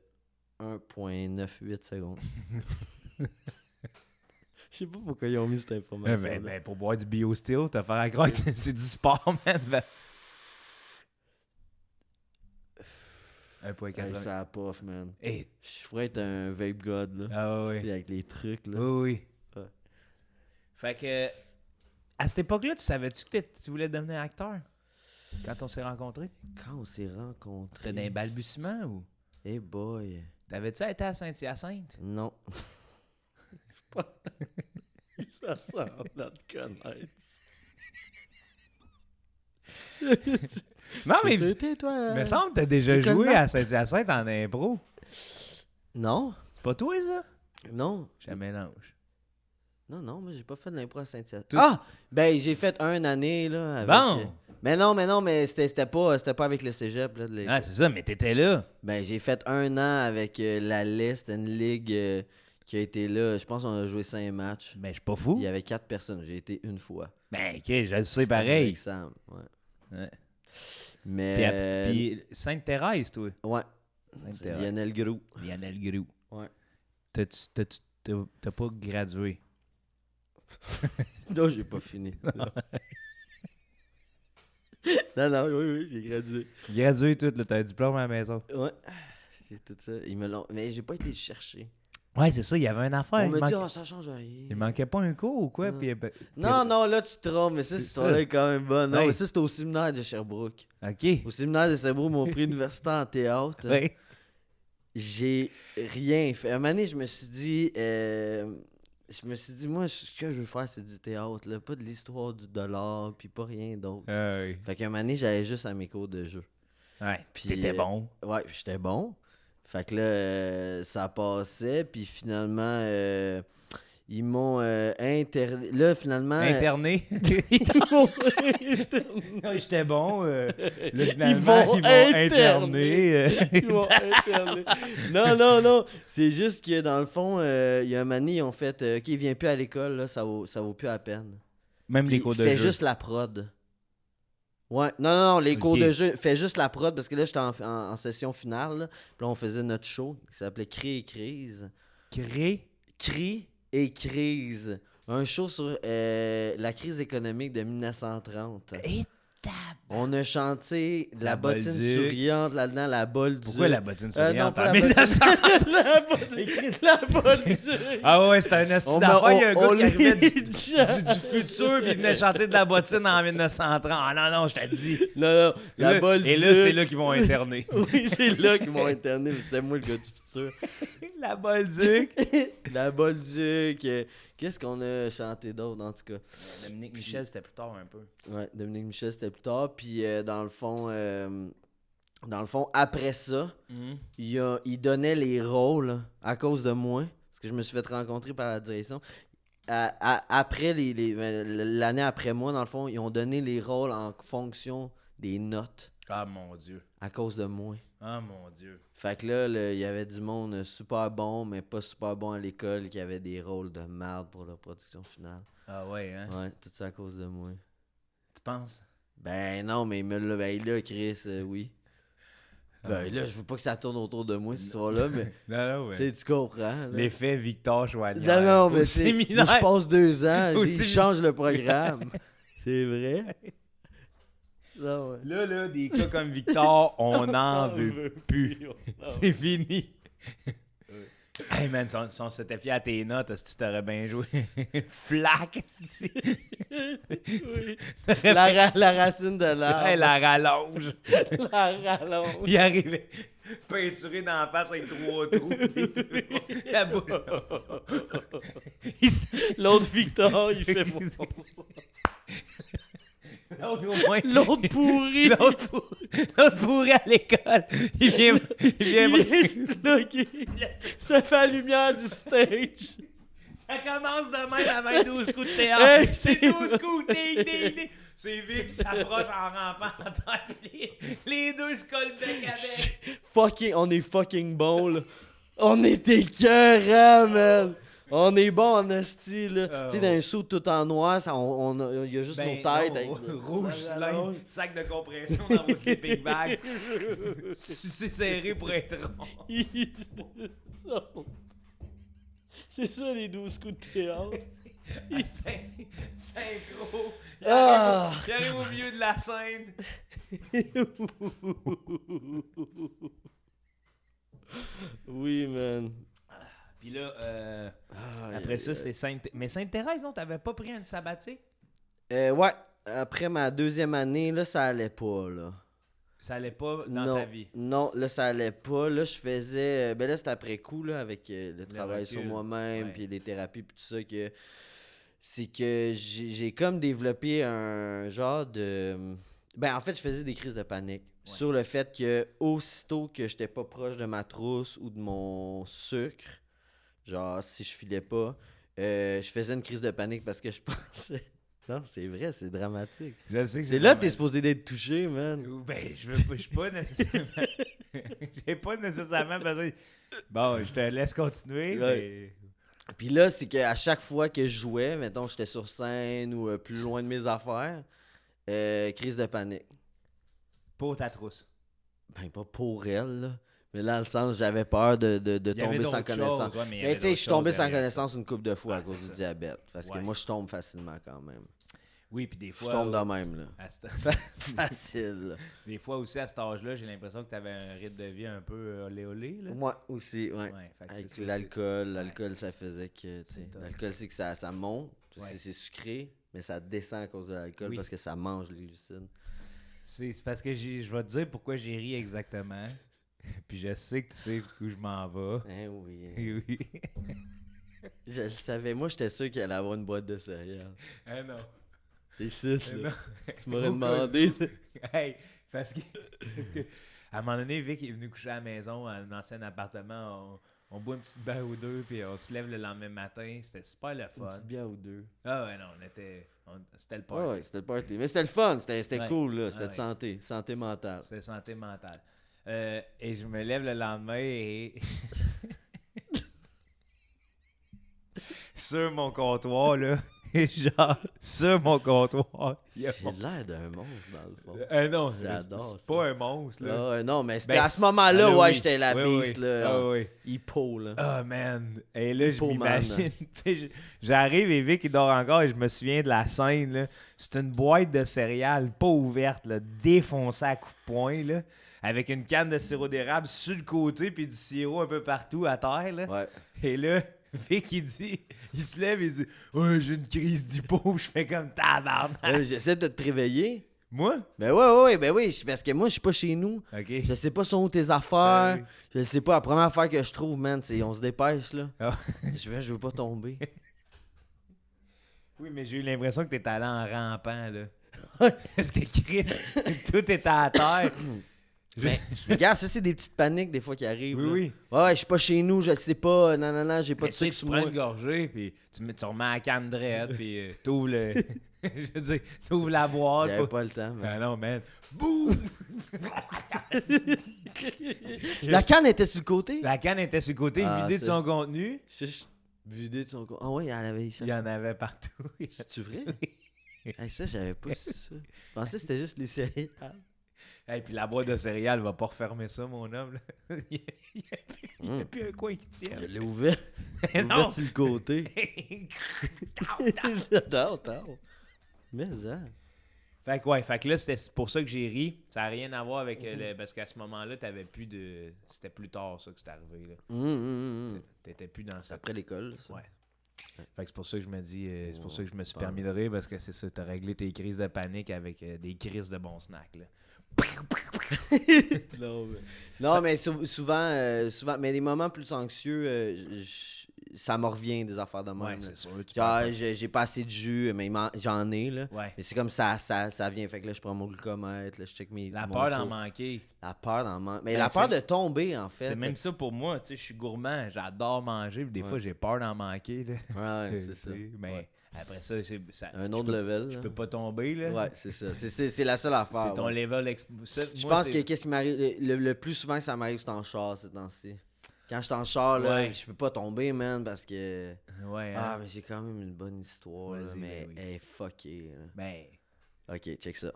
1,98 secondes. Je sais pas pourquoi ils ont mis cette information. Ben, pour boire du BioSteel, t'as faire à croire que c'est du sport, man. Ben. 1.80. Ça a puff, man. Hey. Je pourrais être un vape god, là. Ah Tu oui. sais, avec les trucs, là. Oui, oui. Ouais. Fait que, à cette époque-là, tu savais-tu que tu voulais devenir acteur? Quand on s'est rencontrés? Quand on s'est rencontrés... T'as des balbutiements ou? Hey boy. T'avais-tu été à Saint-Hyacinthe? Non. Ça semble de te connaître. Non, mais Tu étais, toi? me semble que t'as déjà École joué Math. à Saint-Hyacinthe en impro. Non. C'est pas toi, ça? Non. Je mélange. Non, mais j'ai pas fait de l'impro à Saint-Hyacinthe. Tout- Ah! Ben, j'ai fait une année, là, avec... Bon! Mais c'était pas avec le cégep, là. Ah, c'est ça, mais t'étais là. Ben, j'ai fait un an avec la liste, une ligue qui a été là. Je pense qu'on a joué 5 matchs. Ben, je suis pas fou. Il y avait 4 personnes. J'ai été une fois. Ben, ok, je le sais C'était pareil. avec Sam, ouais. Ouais. Mais... Puis Sainte-Thérèse, toi. Ouais. C'est Sainte-Thérèse. Lionel Groux. Lionel Groux. Ouais. T'as pas gradué. Non, j'ai pas fini. non, oui, j'ai gradué. Gradué tout, là, t'as un diplôme à la maison. Ouais. J'ai tout ça. Ils me l'ont... Mais j'ai pas été le chercher. Ouais, c'est ça, il y avait une affaire. On il, me dit, manquait... ça change rien. il manquait pas un cours ou quoi? Non. Puis, Non, là, tu te trompes, mais ça, C'est cette histoire-là ça. est quand même bonne. Non, Ouais. mais ça, c'était au séminaire de Sherbrooke. OK. Au séminaire de Sherbrooke, mon prix universitaire en théâtre, Ouais. j'ai rien fait. À un moment donné, je me suis dit, moi, ce que je veux faire, c'est du théâtre, là. Pas de l'histoire du dollar, puis pas rien d'autre. Ouais. Fait qu'à un moment donné, j'allais juste à mes cours de jeu. Ouais. Puis, Puis t'étais bon. Ouais, puis j'étais bon. Fait que là, ça passait, puis finalement, Ils m'ont interné. Là, finalement. Interné. Ils m'ont interné. J'étais bon. Là, Ils finalement, m'ont ils m'ont interné. Ils m'ont interné. Non. C'est juste que dans le fond, il y a un moment donné, ils ont fait OK, il vient plus à l'école, là, ça vaut plus la peine. Même les Puis, cours de fais jeu. juste la prod. Ouais, non, les cours Ok. de jeu, fais juste la prod parce que là, j'étais en session finale. Là, puis là, on faisait notre show qui s'appelait Cri et Crise. Cré. Cri et Crise. Un show sur la crise économique de 1930. Et On a chanté La La bottine Bolduc. souriante là-dedans, la bolle du. Pourquoi la bottine Non, souriante pas en la 1900? La Bolduc. Ah ouais, c'était un esti On d'affaires. Il y a un on gars qui arrivait l'a du futur puis il venait chanter de la bottine en 1930. Ah non, je t'ai dit. Non, la Là- Bolduc. Et là, c'est là qu'ils vont interner. Oui, c'est là qu'ils m'ont interné. C'était moi le gars du futur. La Bolduc. La Bolduc. Qu'est-ce qu'on a chanté d'autre, en tout cas? Dominique Michel, c'était plus tard un peu. Ouais, Dominique Michel, c'était plus tard. Puis, dans le fond, après ça, il donnait les rôles à cause de moi. Parce que je me suis fait rencontrer par la direction. Après, l'année après moi, dans le fond, ils ont donné les rôles en fonction des notes Ah mon Dieu. à cause de moi. Ah mon Dieu. Fait que là, il y avait du monde super bon, mais pas super bon à l'école, qui avait des rôles de merde pour leur production finale. Ah ouais, hein? Ouais, tout ça à cause de moi. Tu penses? Ben non, mais il me l'a. Ben là, Chris, oui. Ben là, je veux pas que ça tourne autour de moi, cette histoire-là, mais Non, tu sais, tu comprends. là. L'effet Victor Chouanière. Non, mais Au c'est. séminaire. Moi, je passe 2 ans, Au ils séminaire. changent le programme. C'est vrai? Non, ouais. Là, des cas comme Victor, on n'en veut plus. C'est fini. Hey man, si on s'était fié à tes notes, si tu t'aurais bien joué. Flac! La racine de l'arbre. Hey, la rallonge. La rallonge. Il arrivait peinturé dans la face avec 3 trous. La bouche. L'autre Victor, il fait bon. L'autre au moins. L'autre pourri. L'autre pourri à l'école. Il vient se bloquer. Ça fait la lumière du stage. Ça commence demain avec 12 coups de théâtre. Hey, c'est c'est 12 coups, ding. C'est Vic qui s'approche en rampant en terre, puis les deux se collent le bec avec. Fucking, on est fucking bon, là. On est écœurants, man. On est bon en esti, là. Tu sais, dans un saut tout en noir, il y a juste nos têtes. avec rouge, slime, sac de compression dans vos sleeping bags. Sucé serré pour être rond. C'est ça, les 12 coups de théâtre. Synchro. Il Ah! arrive au milieu de la scène. Oui, man. Puis là, après ça, c'était Sainte... Mais Sainte-Thérèse, non? T'avais pas pris un sabbatique? Ouais, après ma 2e année, là, ça allait pas, là. Ça allait pas dans non, ta vie? Non, là, ça allait pas. Là, je faisais... Ben là, c'était après coup, là, avec le travail recul, sur moi-même, ouais. puis les thérapies, puis tout ça, que... C'est que j'ai comme développé un genre de... Ben, en fait, je faisais des crises de panique. Ouais. Sur le fait que, aussitôt que j'étais pas proche de ma trousse ou de mon sucre, genre, si je filais pas, je faisais une crise de panique parce que je pensais... Non, c'est vrai, c'est dramatique. Je sais que C'est là que t'es supposé d'être touché, man. Ben, je suis pas nécessairement... J'ai pas nécessairement besoin... Bon, je te laisse continuer, Ouais. Puis là, c'est qu'à chaque fois que je jouais, mettons, j'étais sur scène ou plus loin de mes affaires, crise de panique. Pour ta trousse. Ben, pas pour elle, là. Mais là, dans le sens, j'avais peur de Il y avait tomber sans d'autres connaissance. choses, ouais, mais il y Mais avait tu sais, je d'autres suis tombé choses sans derrière connaissance une couple de fois Ouais, à cause c'est du ça. diabète. Parce que Ouais. moi, je tombe facilement quand même. Oui, puis des fois... Je tombe de même, là. à cet- Facile, là. Des fois aussi, à cet âge-là, j'ai l'impression que tu avais un rythme de vie un peu olé-olé, là. Moi aussi, ouais. Ouais, fait que Avec c'est ça, l'alcool, ça faisait que, tu sais, C'est tough. l'alcool, c'est que ça monte, Ouais. c'est sucré, mais ça descend à cause de l'alcool Oui. parce que ça mange les glucides. C'est parce que je vais te dire pourquoi j'ai ri exactement. Puis je sais que tu sais où je m'en vais. Hein, oui. Oui. Je le savais. Moi, j'étais sûr qu'il allait avoir une boîte de céréales. Ah non. Ici, Ah là. non. Tu m'aurais Au demandé. Hey, parce que à un moment donné, Vic est venu coucher à la maison, à un ancien appartement. On boit une petite bière ou deux, puis on se lève le lendemain matin. C'était super le Une fun. petite bière ou deux. Ah ouais, non, c'était le party. Ouais, c'était le party. Mais c'était le fun, c'était Ouais. cool, là. C'était Ah de ouais. santé mentale. C'était santé mentale. Et je me lève le lendemain et... sur mon comptoir, là, genre, sur mon comptoir, il y a Il a l'air d'un monstre, dans le fond. non, J'adore c'est ça. pas un monstre, là. Ah ouais, non, mais c'était Ben, à ce moment-là, là, ouais, oui. j'étais la Oui, beast, oui. là. Ah oui. Hippo, là. Ah, man. Et là, je Hippo man. m'imagine, tu sais, j'arrive et Vic, il dort encore et je me souviens de la scène, là. C'est une boîte de céréales pas ouverte, là, défoncée à coups de poing, là, avec une canne de sirop d'érable sur le côté puis du sirop un peu partout à terre, là. Ouais. Et là, Vic, il se lève et il dit « Ouais, j'ai une crise d'hypo. » Je fais comme tabarnak. J'essaie de te réveiller. Moi? Ben ouais, ben oui, parce que moi, je suis pas chez nous. OK. Je sais pas sont où tes affaires. Ben oui. Je sais pas, la première affaire que je trouve, man, c'est on se dépêche, là. Ah. Je veux pas tomber. Oui, mais j'ai eu l'impression que t'étais allé en rampant, là. Est-ce que Chris, tout était à terre? Mais, regarde, ça, c'est des petites paniques, des fois, qui arrivent. Oui, là. oui. Ouais, je suis pas chez nous, je sais pas. Non, j'ai pas Mais de tu sais, sucre tu sur prends moi. une gorgée, puis tu remets la canne dread, puis t'ouvres le... je veux dire, t'ouvres la boîte. J'avais pas le temps, man. Ah non, man. Boum! La canne était sur le côté? La canne était sur le côté, Ah, vidée de ça. son contenu. Juste vidé de son corps. Ah ouais, il y en avait ça. Il y en avait partout. C'est-tu vrai? Hey, ça, j'avais pas su ça. Je pensais que c'était juste les céréales. Et puis la boîte de céréales va pas refermer ça, mon homme. Là. il n'y a plus un coin qui tienne. Je l'ai ouvert. Je l'ai Non. ouvert sur le côté. Attends. Mais ça. Fait que là, c'était pour ça que j'ai ri. Ça n'a rien à voir avec le... Parce qu'à ce moment-là, t'avais plus de... C'était plus tard, ça, que c'était arrivé, là. T'étais plus dans C'est ça. après l'école, ça. Ouais. Fait que c'est pour ça que je me dis... c'est pour ça que je me suis Ouais. permis de rire, parce que c'est ça, t'as réglé tes crises de panique avec des crises de bons snacks, là. Non, mais souvent, mais les moments plus anxieux, ça me revient des affaires de même. Ouais, là. c'est sûr. Tu Genre, parles j'ai pas assez de jus, mais j'en ai, là. pas. Ouais. Mais c'est comme ça vient. Fait que là, je prends mon glucomètre, là, je check La mon peur d'en taux. manquer. La peur d'en manquer. Mais Ben, la peur c'est- de tomber, en fait. C'est même ça pour moi, tu sais, je suis gourmand, j'adore manger, puis des Ouais. fois j'ai peur d'en manquer, là. Ouais, c'est ça. Tu sais, Mais Ouais. après ça, ça Un je autre peux- level. Je là. peux pas tomber, là. Ouais, c'est ça. C'est la seule affaire. C'est ton ouais. level Je pense que qu'est-ce qui m'arrive le plus souvent que ça m'arrive, c'est en char ces temps-ci. Quand je suis en char, là, Ouais. je peux pas tomber, man, parce que. Ouais, Ah, hein. mais j'ai quand même une bonne histoire, là, Vas-y, mais ben oui. elle est fuckée. Là. Ben, Ok, check ça.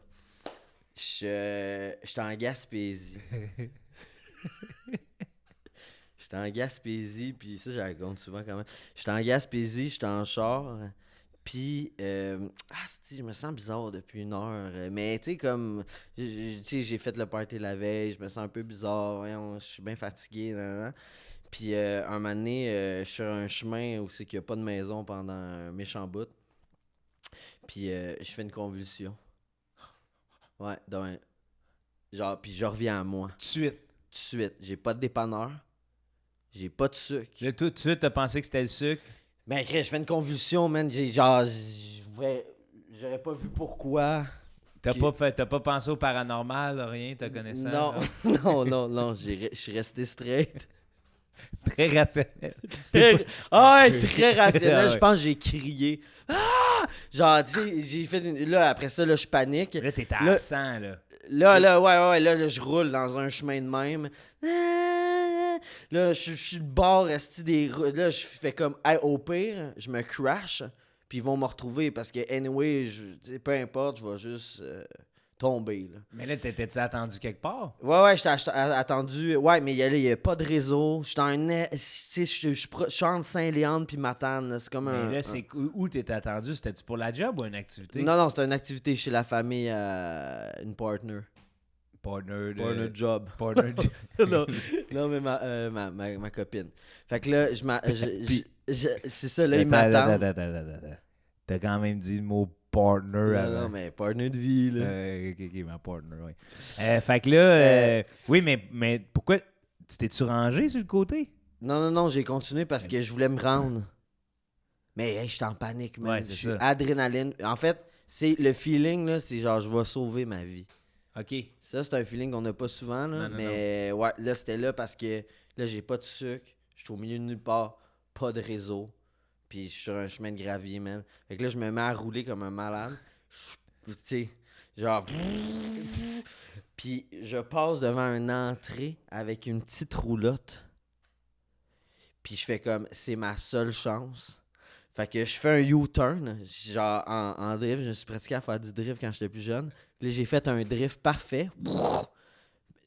J'étais en Gaspésie. J'étais en Gaspésie, puis ça, je raconte souvent quand même. J'étais en Gaspésie, j'étais en char, puis je me sens bizarre depuis une heure. Mais tu sais, comme, tu sais, j'ai fait le party la veille, je me sens un peu bizarre, voyons, je suis bien fatigué, nan. Puis un moment donné, je suis sur un chemin où c'est qu'il n'y a pas de maison pendant un méchant bout. Puis je fais une convulsion. Ouais, genre, puis je reviens à moi. tout de suite. Tout de suite. J'ai pas de dépanneur. J'ai pas de sucre. Là, tout de suite, t'as pensé que c'était le sucre. Ben, Chris, je fais une convulsion, man. J'aurais pas vu pourquoi. T'as Ok. t'as pas pensé au paranormal, rien, t'as connaissance. Non, non, je suis resté straight. Très rationnel. Très rationnel. Ah ouais. Je pense que j'ai crié. Ah! Genre, tu sais, j'ai fait là, après ça, là, je panique. Là, t'étais à Là- 100, là. Là, là, je roule dans un chemin de même. Là, je suis le bord, là, je fais comme, hey, au pire, je me crash, puis ils vont me retrouver, parce que, anyway, tu sais, peu importe, je vais juste tomber, là. Mais là, t'étais-tu attendu quelque part? Ouais, j'étais attendu, ouais, mais il y a pas de réseau, j'étais tu sais, je suis entre Saint-Léandre puis Matane, là, c'est comme un... Mais là, c'est où t'étais attendu? C'était-tu pour la job ou une activité? Non, c'est une activité chez la famille, une partner. Partner de... Partner job. Partner de... non, mais ma copine. Fait que là, Puis- c'est ça, là, il m'attend. Attends. T'as quand même dit le mot partner avant. Non, mais partner de vie, là. Ok, ma partner, oui. Fait que là, oui, mais pourquoi? Tu t'es-tu rangé sur le côté? Non, j'ai continué parce que je voulais me rendre. Mais hey, j'étais en panique, man. Ouais, c'est Je suis ça. adrénaline. En fait, c'est le feeling, là, c'est genre, je vais sauver ma vie. OK. Ça, c'est un feeling qu'on n'a pas souvent, là. Non, mais ouais, là, c'était là parce que là, j'ai pas de sucre. Je suis au milieu de nulle part, pas de réseau. Puis je suis sur un chemin de gravier, man. Fait que là, je me mets à rouler comme un malade. Tu sais, genre... Puis je passe devant une entrée avec une petite roulotte. Puis je fais comme, c'est ma seule chance. Fait que je fais un U-turn, genre en drift. Je me suis pratiqué à faire du drift quand j'étais plus jeune. Puis là, j'ai fait un drift parfait.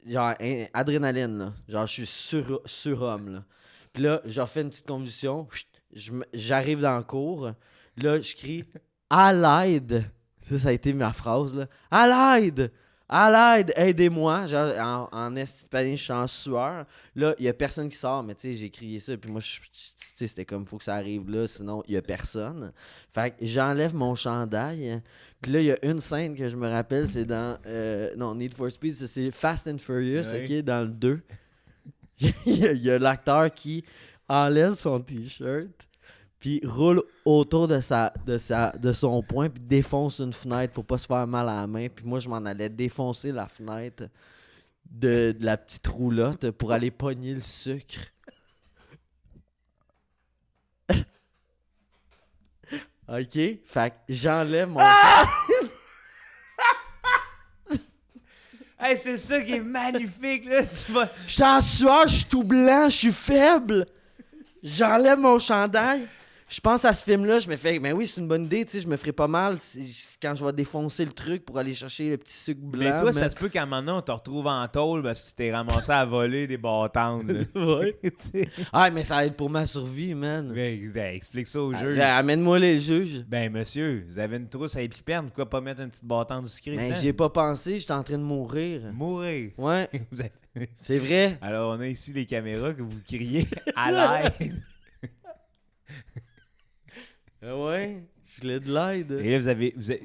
Genre adrénaline, là. Genre, je suis surhomme, là. Puis là, je refais une petite convulsion. J'arrive dans le cours. Là, je crie « À l'aide! » Ça a été ma phrase, là. « À l'aide! À l'aide! Aidez-moi! » Genre, en estipanier, je suis en sueur. Là, il y a personne qui sort, mais tu sais, j'ai crié ça. Puis moi, tu sais, c'était comme « Faut que ça arrive là, sinon, il y a personne. » Fait que j'enlève mon chandail. Puis là, il y a une scène que je me rappelle, c'est dans... non, Need for Speed, c'est Fast and Furious, Ouais. OK, dans le 2. Il y a l'acteur qui enlève son t-shirt, puis roule autour de son poing, puis défonce une fenêtre pour pas se faire mal à la main. Puis moi, je m'en allais défoncer la fenêtre de la petite roulotte pour aller pogner le sucre. OK? Fait que j'enlève mon... Hey, c'est ça qui est magnifique, là. Tu vas... Je suis en sueur, je suis tout blanc, je suis faible. J'enlève mon chandail. Je pense à ce film-là, je me fais, mais oui, c'est une bonne idée, tu sais, je me ferai pas mal quand je vais défoncer le truc pour aller chercher le petit sucre blanc. Mais toi, ça se peut qu'à un moment donné, on te retrouve en tôle parce que tu t'es ramassé à voler des bâtons. Ouais. Tu sais. Ah, mais ça aide pour ma survie, man. Ben, explique ça au juge. Amène-moi les juges. Ben, monsieur, vous avez une trousse à épipène, pourquoi pas mettre une petite bâton de sucré Mais dedans? j'y ai pas pensé, j'étais en train de mourir. Mourir. Ouais, Vous avez- c'est vrai. Alors, on a ici les caméras que vous criez à l'aide. Ouais, je voulais de l'aide. Et là,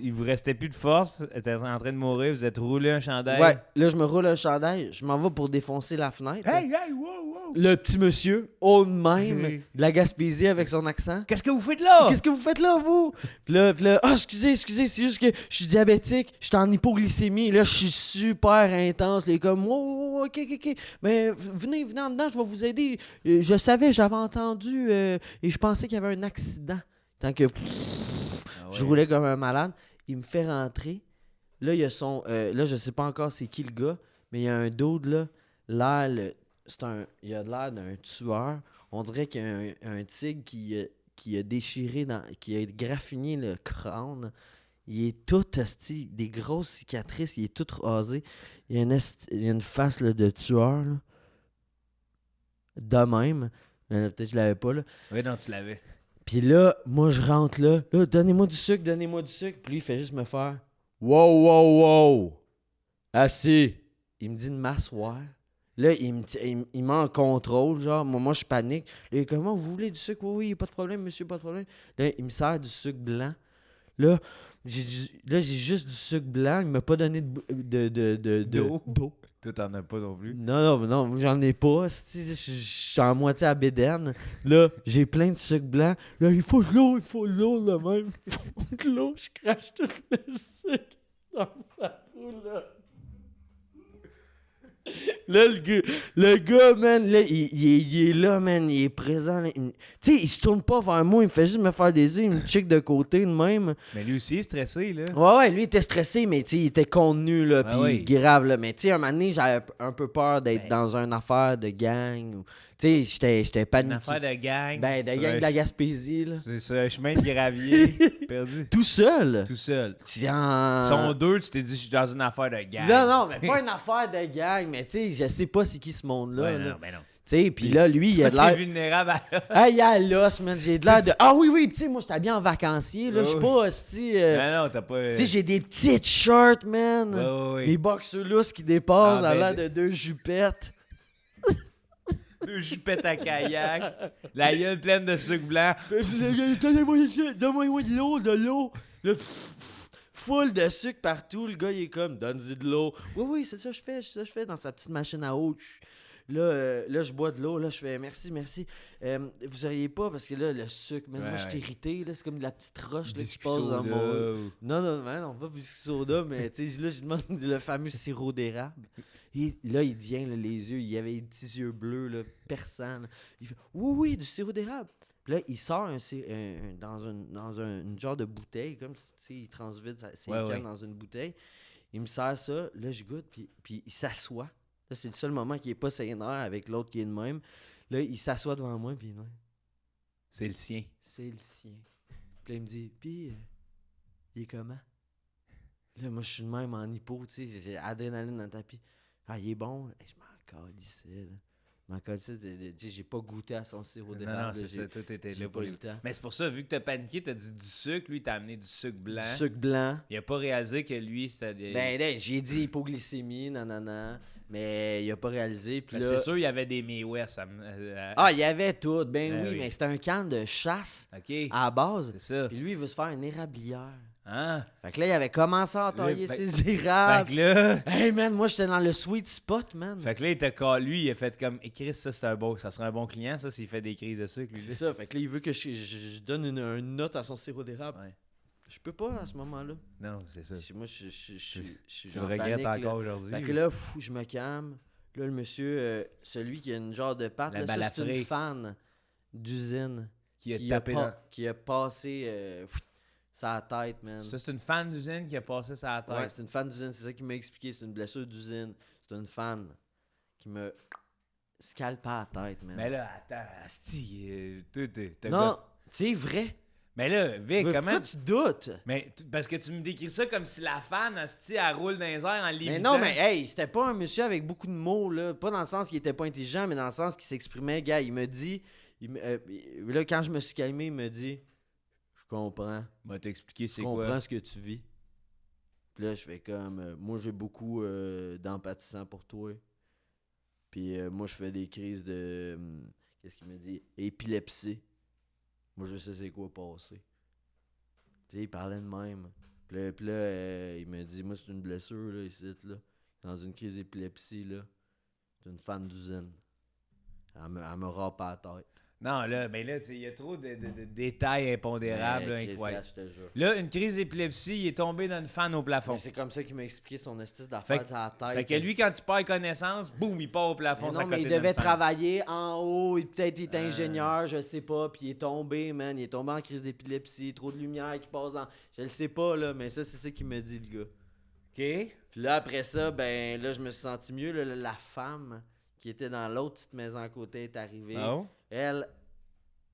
il vous restait plus de force, vous êtes en train de mourir, vous êtes roulé un chandail. Ouais, là, je me roule un chandail, je m'en vais pour défoncer la fenêtre. Hey, wow, wow. Le petit monsieur, old même, de la Gaspésie avec son accent. Qu'est-ce que vous faites là? Qu'est-ce que vous faites là, vous? Puis là, ah, excusez, c'est juste que je suis diabétique, je suis en hypoglycémie, là, je suis super intense. Il est comme, oh, ok, mais venez en dedans, je vais vous aider. Je savais, j'avais entendu, et je pensais qu'il y avait un accident. Tant que je roulais comme un malade, il me fait rentrer. Là, il y a son, là, je sais pas encore c'est qui le gars, mais il y a un dude, là, il a l'air d'un tueur. On dirait qu'il y a un tigre qui a déchiré, qui a graffiné le crâne. Il est tout hostile, des grosses cicatrices, il est tout rasé. Il y a une face là, de tueur, là. De même. Mais là, peut-être que je l'avais pas, là. Oui, non, tu l'avais. Puis là, moi, je rentre là. Là, donnez-moi du sucre. Puis lui, il fait juste me faire wow. Assez. Il me dit de m'asseoir. Là, il me met en contrôle, genre. Moi, je panique. Là, il est comme, oh, vous voulez du sucre? Oui, pas de problème, monsieur, pas de problème. Là, il me sert du sucre blanc. Là, j'ai juste du sucre blanc. Il m'a pas donné d'eau. Toi, t'en as pas non plus. Non, j'en ai pas. Je suis en moitié à bédaine. Là, j'ai plein de sucre blanc. Là, il faut de l'eau, là même. Il faut de l'eau. Je crache tout le sucre dans sa roulotte. Là, le gars, man, là, il est là, man, il est présent. Tu sais, il se tourne pas vers moi, il me fait juste me faire des yeux, il me check de côté de même. Mais lui aussi est stressé, là. Ouais, lui, il était stressé, mais tu sais, il était contenu, là, Ah pis oui. grave, là. Mais tu sais, un moment donné, j'avais un peu peur d'être dans une affaire de gang. Tu sais, j'étais Une paniqué. affaire de gang. Ben, de sur gang un- de la Gaspésie, là. C'est sur un chemin de gravier, perdu. Tout seul. Tout seul. C'est en... Ils sont deux, tu t'es dit, je suis dans une affaire de gang. Non, mais pas une affaire de gang, mais tu sais, je sais pas c'est qui ce monde-là. Ouais, là. non, ben non. Tu sais, pis là, lui, il a de Toi, t'es l'air... vulnérable à... Ah, il a l'os, man. J'ai de l'air de... Ah oui, tu sais, moi, j'étais bien en vacancier, là. Je suis pas hostie... Non, t'as pas... Tu sais, j'ai des petites shirts, man. Ouais. Les boxers lousses qui dépassent Ah, à ben, l'air de deux jupettes. Deux jupettes à kayak, la gueule pleine de sucre blanc. Donne-moi de l'eau. Là, full de sucre partout. Le gars, il est comme, donne-y de l'eau. Oui, c'est ça que je fais dans sa petite machine à eau. Là, je bois de l'eau. Là, je fais merci. Vous auriez pas, parce que là, le sucre, man, moi, je suis irrité. Là, c'est comme de la petite roche là, qui passe dans mon. Non, pas biscuit soda, mais tu sais, là, je demande le fameux sirop d'érable. Là, il vient, là, les yeux, il avait des petits yeux bleus, là, perçants. Là. Il fait oui, du sirop d'érable. Puis là, il sort dans une genre de bouteille, comme si il transvide ses cannes dans une bouteille. Il me sert ça, là, je goûte, puis il s'assoit. Là, c'est le seul moment qu'il n'est pas sénère avec l'autre qui est de même. Là, il s'assoit devant moi, puis c'est le sien. C'est le sien. Puis là, il me dit, puis, il est comment? Là, moi, je suis de même en hypo, tu sais, j'ai adrénaline dans le tapis. Ah, il est bon? Je m'en calissais, là. J'ai pas goûté à son sirop d'érable. Non, c'est ça, tout était là pour le temps. Mais c'est pour ça, vu que t'as paniqué, t'as dit du sucre, lui, t'as amené du sucre blanc. Du sucre blanc. Il a pas réalisé que lui, c'était des... J'ai dit hypoglycémie, nanana, mais il a pas réalisé. Puis là... C'est sûr, il y avait des Mae West. il y avait tout. Oui, mais c'était un camp de chasse à la base. C'est ça. Puis lui, il veut se faire une érablière. Hein? Fait que là, il avait commencé à entailler ses érables. Fait que là... Hey, man, moi, j'étais dans le sweet spot, man. Fait que là, lui, il a fait comme... Chris, ça serait un bon client, ça, s'il fait des crises de sucre, lui. C'est ça. Fait que là, il veut que je donne une note à son sirop d'érable. Ouais. Je peux pas à ce moment-là. Non, c'est ça. Moi, je suis tu le regrettes encore aujourd'hui. Fait que là, je me calme. Là, le monsieur, celui qui a une genre de patte, là, c'est une fan d'usine qui a passé sa tête, man. Ça, c'est une fan d'usine qui a passé sa tête. Ouais, c'est une fan d'usine, c'est ça qu'il m'a expliqué. C'est une blessure d'usine. C'est une fan qui me scalpe à la tête, man. Mais là, attends, asti, non, c'est vrai. Mais là, Vic, comment... Pourquoi tu doutes? Mais parce que tu me décris ça comme si la fan, asti, elle roule dans les airs en lévitant. Mais non, mais hey, c'était pas un monsieur avec beaucoup de mots, là. Pas dans le sens qu'il était pas intelligent, mais dans le sens qu'il s'exprimait. Gars, il me dit... là, quand je me suis calmé, il me dit... Je comprends. Moi, t'expliquer c'est quoi. Je comprends ce que tu vis. Puis là, je fais comme... moi, j'ai beaucoup d'empathissant pour toi. Puis moi, je fais des crises de... qu'est-ce qu'il me dit? Épilepsie. Moi, je sais c'est quoi passer. Tu sais, il parlait de même. Puis là, il me dit, moi, c'est une blessure, là, ici, là. Dans une crise d'épilepsie, là. C'est une fan d'usine. Elle me râpe à la tête. Non, là, mais là, il y a trop de détails impondérables, incroyables. Là, une crise d'épilepsie, il est tombé dans une fan au plafond. Mais c'est comme ça qu'il m'a expliqué son astuce d'affaires à la tête. Fait que lui, quand il perd connaissance, boum, il part au plafond. Mais non, mais il devait travailler en haut, peut-être il est ingénieur, je sais pas, puis il est tombé, man. Il est tombé en crise d'épilepsie, trop de lumière qui passe dans... Je le sais pas, là, mais ça, c'est ça qu'il me dit, le gars. OK. Puis là, après ça, ben là, je me suis senti mieux. Là, la femme qui était dans l'autre petite maison à côté est arrivée. Oh. Elle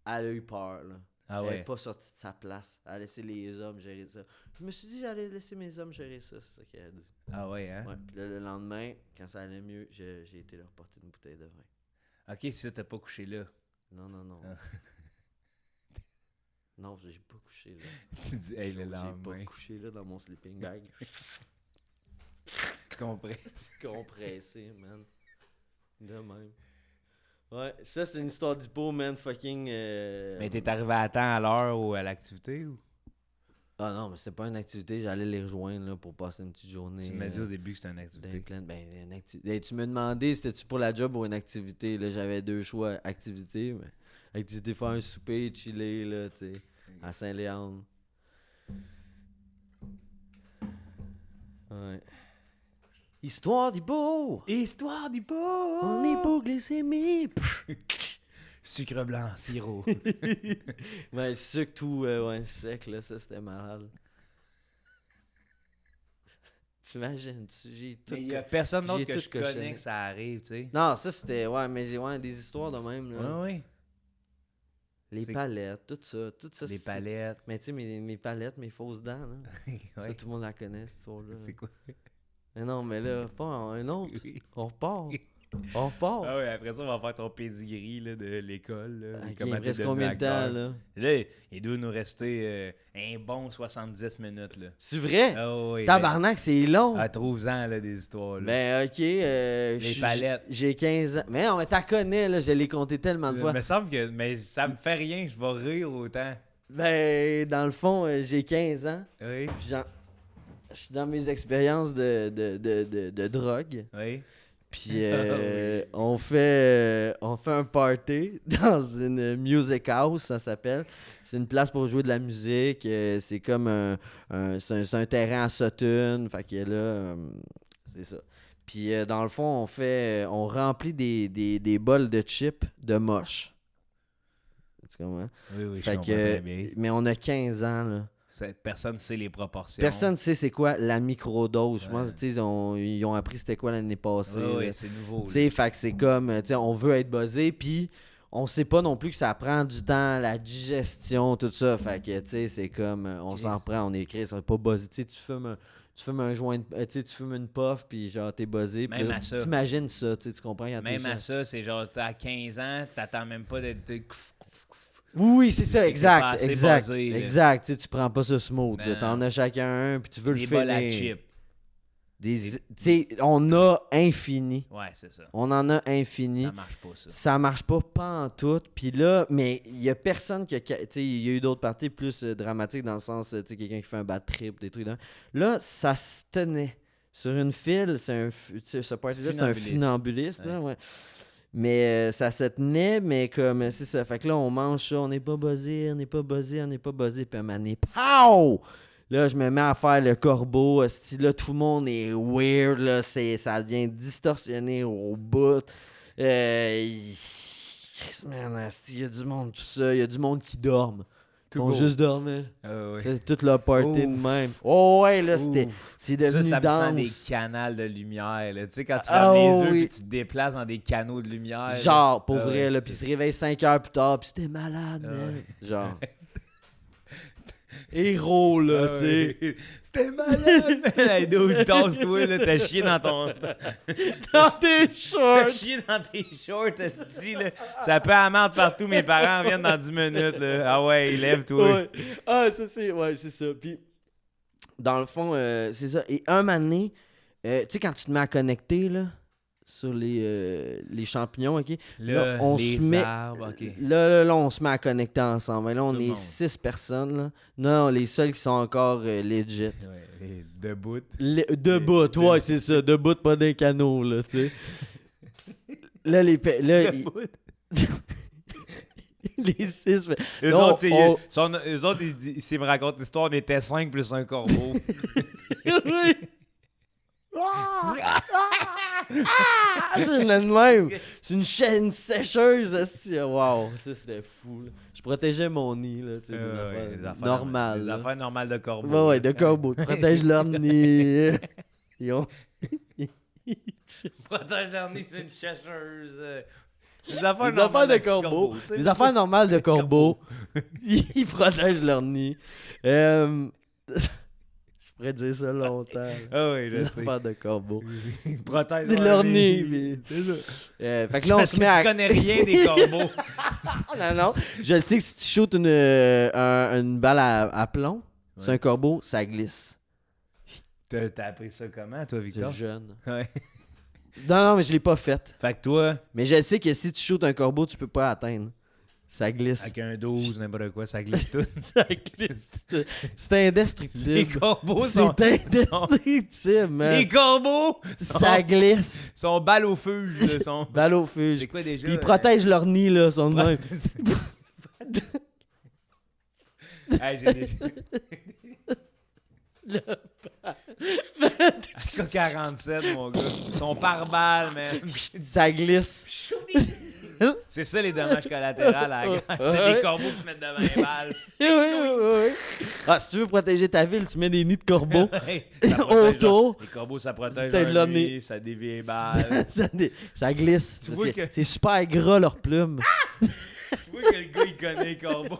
a eu peur, là. Ah Elle ouais. n'est pas sortie de sa place. Elle a laissé les hommes gérer ça. Je me suis dit j'allais laisser mes hommes gérer ça, c'est ça qu'elle a dit. Ah ouais, hein? Ouais, puis là, le lendemain, quand ça allait mieux, j'ai été leur porter une bouteille de vin. OK, si ça, t'as pas couché là. Non. Ah. Non, j'ai pas couché là. Tu dis, hey, le J'ai lendemain. pas couché là dans mon sleeping bag. Compressé, man. De même. Ouais, ça c'est une histoire d'hypo, man, fucking... Mais t'es arrivé à temps à l'heure ou à l'activité ou? Ah non, mais c'est pas une activité, j'allais les rejoindre là, pour passer une petite journée. Tu m'as dit au début que c'était une activité. Une activité. Tu me demandais c'était-tu pour la job ou une activité, là, j'avais deux choix, activité, mais activité faire un souper, chiller, là, tu sais, à Saint-Léon. Ouais. Histoire du beau! Histoire du beau! On est beau glycémie! Sucre blanc, sirop. Ouais, sucre tout, ouais, sec, là, ça c'était malade. T'imagines, j'ai tout... Il y a personne d'autre que tout je connais cochonné. que ça arrive, tu sais. Non, ça c'était, ouais, mais j'ai des histoires de même, là. Ouais. Les palettes, tout ça. Les palettes. Mais tu sais, mes palettes, mes fausses dents, là. Ça, Ouais. tout le monde la connaît, cette histoire-là. C'est quoi? Mais non, mais là, pas un autre. Oui. On repart. On repart. Ah ouais, après ça, on va faire ton pedigree là, de l'école. Là, Ok, comment il me t'es reste devenu combien de temps, acteur. là? Là, il doit nous rester un bon 70 minutes. Là. C'est vrai? Ah oui. Tabarnak, c'est long. Trouve-en là, des histoires. Là. Ben, ok. Les palettes. J'ai 15 ans. Mais non, mais t'as connais, là, je l'ai compté tellement de fois. Il me semble que mais ça me fait rien, je vais rire autant. Ben, dans le fond, j'ai 15 ans. Oui. Puis je suis dans mes expériences de drogue. Oui. Puis on fait un party dans une music house, ça s'appelle. C'est une place pour jouer de la musique. C'est comme c'est un terrain à Sutton. Fait que là, c'est ça. Puis dans le fond, on remplit des bols de chips de moche. Tu comprends? Oui, je Fait comprends que, très bien. mais on a 15 ans, là. Personne ne sait les proportions. Personne ne sait c'est quoi la microdose. Je pense Ouais. qu'ils ils ont appris c'était quoi l'année passée. Oui, là. c'est nouveau. Tu sais, fait que c'est comme, tu sais, on veut être buzzé, puis on sait pas non plus que ça prend du temps, la digestion, tout ça. Fait que, tu sais, c'est comme, on s'en Chris. prend, on est écrit, ça va pas buzzé. Tu sais, tu fumes un joint, tu sais, tu fumes une puff, puis genre, t'es buzzé. Puis Même là, à ça. t'imagines ça, tu sais, tu comprends? Quand Même t'es à jeune. ça, c'est genre, t'as 15 ans, t'attends même pas d'être. Oui, c'est ça, T'es pas exact, assez exact, buzzé, là. exact. Tu sais, tu prends pas ça smooth, là. Non. T'en as chacun un, puis tu veux Des le bols à finir. chips. Tu sais, on a infini. Ouais, c'est ça. On en a infini. Ça marche pas, ça. Ça marche pas en tout. Puis là, mais il y a personne qui a... Tu sais, il y a eu d'autres parties plus dramatiques dans le sens, tu sais, quelqu'un qui fait un bad trip, des trucs là. Là, ça se tenait. Sur une file, c'est tu sais, ce party-là, c'est un funambuliste, là, ouais. Mais ça se tenait, mais comme, c'est ça. Fait que là, on mange ça, on n'est pas buzzé, on n'est pas buzzé, on n'est pas buzzé. Puis à un moment donné, pow! Là, je me mets à faire le corbeau. Esti, là, tout le monde est weird. Là, ça devient distorsionné au bout. Man, esti, il y a du monde, tout ça. Il y a du monde qui dorment. Ils vont beau. juste dormir. Ah, ouais. C'est toute leur party de Ouf. même. Oh, ouais, là, Ouf. c'est devenu Ça me sent des danse. canals de lumière. Là. Tu sais, quand tu Ah, fermes les oh, yeux oui. et tu te déplaces dans des canaux de lumière. là. Genre, pour Ah, vrai, ouais, là. Puis il se réveille 5 heures plus tard, puis c'était malade, Ah, man. ouais. Genre. Héros, là, Ah, tu sais. ouais. C'était malade! Hey, dude, tasse-toi, là, t'as chié dans ton... Dans tes T'as shorts. chié dans tes shorts, esti, là. Ça peut à menthe partout, mes parents viennent dans 10 minutes, là. Ah ouais, lève-toi. Ouais. Ah, ça, c'est ça. Puis, dans le fond, c'est ça. Et un moment donné, tu sais, quand tu te mets à connecter, là, sur les champignons, OK? Là, on les se met... arbres, OK. Là, on se met à connecter ensemble. Et là, on Tout le est monde. 6 personnes, là. Non, les seuls qui sont encore legit. Ouais, et debout. Debout, ouais, c'est ça. Debout, pas d'un canot, là, tu sais. Là, Debout. les 6... Eux Non, autres, tu sais, eux autres, s'ils me racontent l'histoire, on était 5 plus un corbeau. Oui. C'est le même. C'est une sécheuse. Esti. Wow, ça c'était fou. Là. Je protégeais mon nid. Là, tu sais, des affaires normales. Des là. affaires normales de corbeau. Ouais, ouais, de corbeau. Tu protèges leur nid. Ils ont... Protège leur nez, c'est une chercheuse. Des Des affaires affaires normales de corbeau. tu sais. Des affaires normales de corbeau. Ils protègent leur nid. Je pourrais dire ça longtemps. Là. Ah oui, je Des sais. affaires de corbeau. Ils protègent Leur nid. Puis... C'est ça. Fait que là, on se met à... Tu connais rien des corbeaux. Non. Je sais que si tu shootes une balle à plomb sur un corbeau, ça glisse. T'as appris ça comment, toi, C'est Victor? jeune. Ouais. Non, mais je l'ai pas fait. Fait que toi, Mais je sais que si tu shootes un corbeau, tu peux pas atteindre. Ça glisse. avec un 12, n'importe quoi, ça glisse tout. Ça glisse. C'est indestructible. Les corbeaux sont... C'est indestructible, man. Les corbeaux Ça glisse. sont balles au feu. Là, sont... Balle au fuge. C'est quoi déjà? Puis ils protègent leur nid, là, sont de même. Hey, j'ai déjà... AK-47, mon gars. Ils sont par balle, man. Ça glisse. C'est ça les dommages collatéraux à la guerre. C'est des corbeaux qui se mettent devant les balles. Oui. Ah, si tu veux protéger ta ville, tu mets des nids de corbeaux. Ouais, ça protège Autour. leur- Les corbeaux, ça protège Protège leur leur nez, nez. ça dévie les balles. Ça glisse. Tu vois que- C'est super gras, leurs plumes. Tu vois que le gars, il connaît les corbeaux.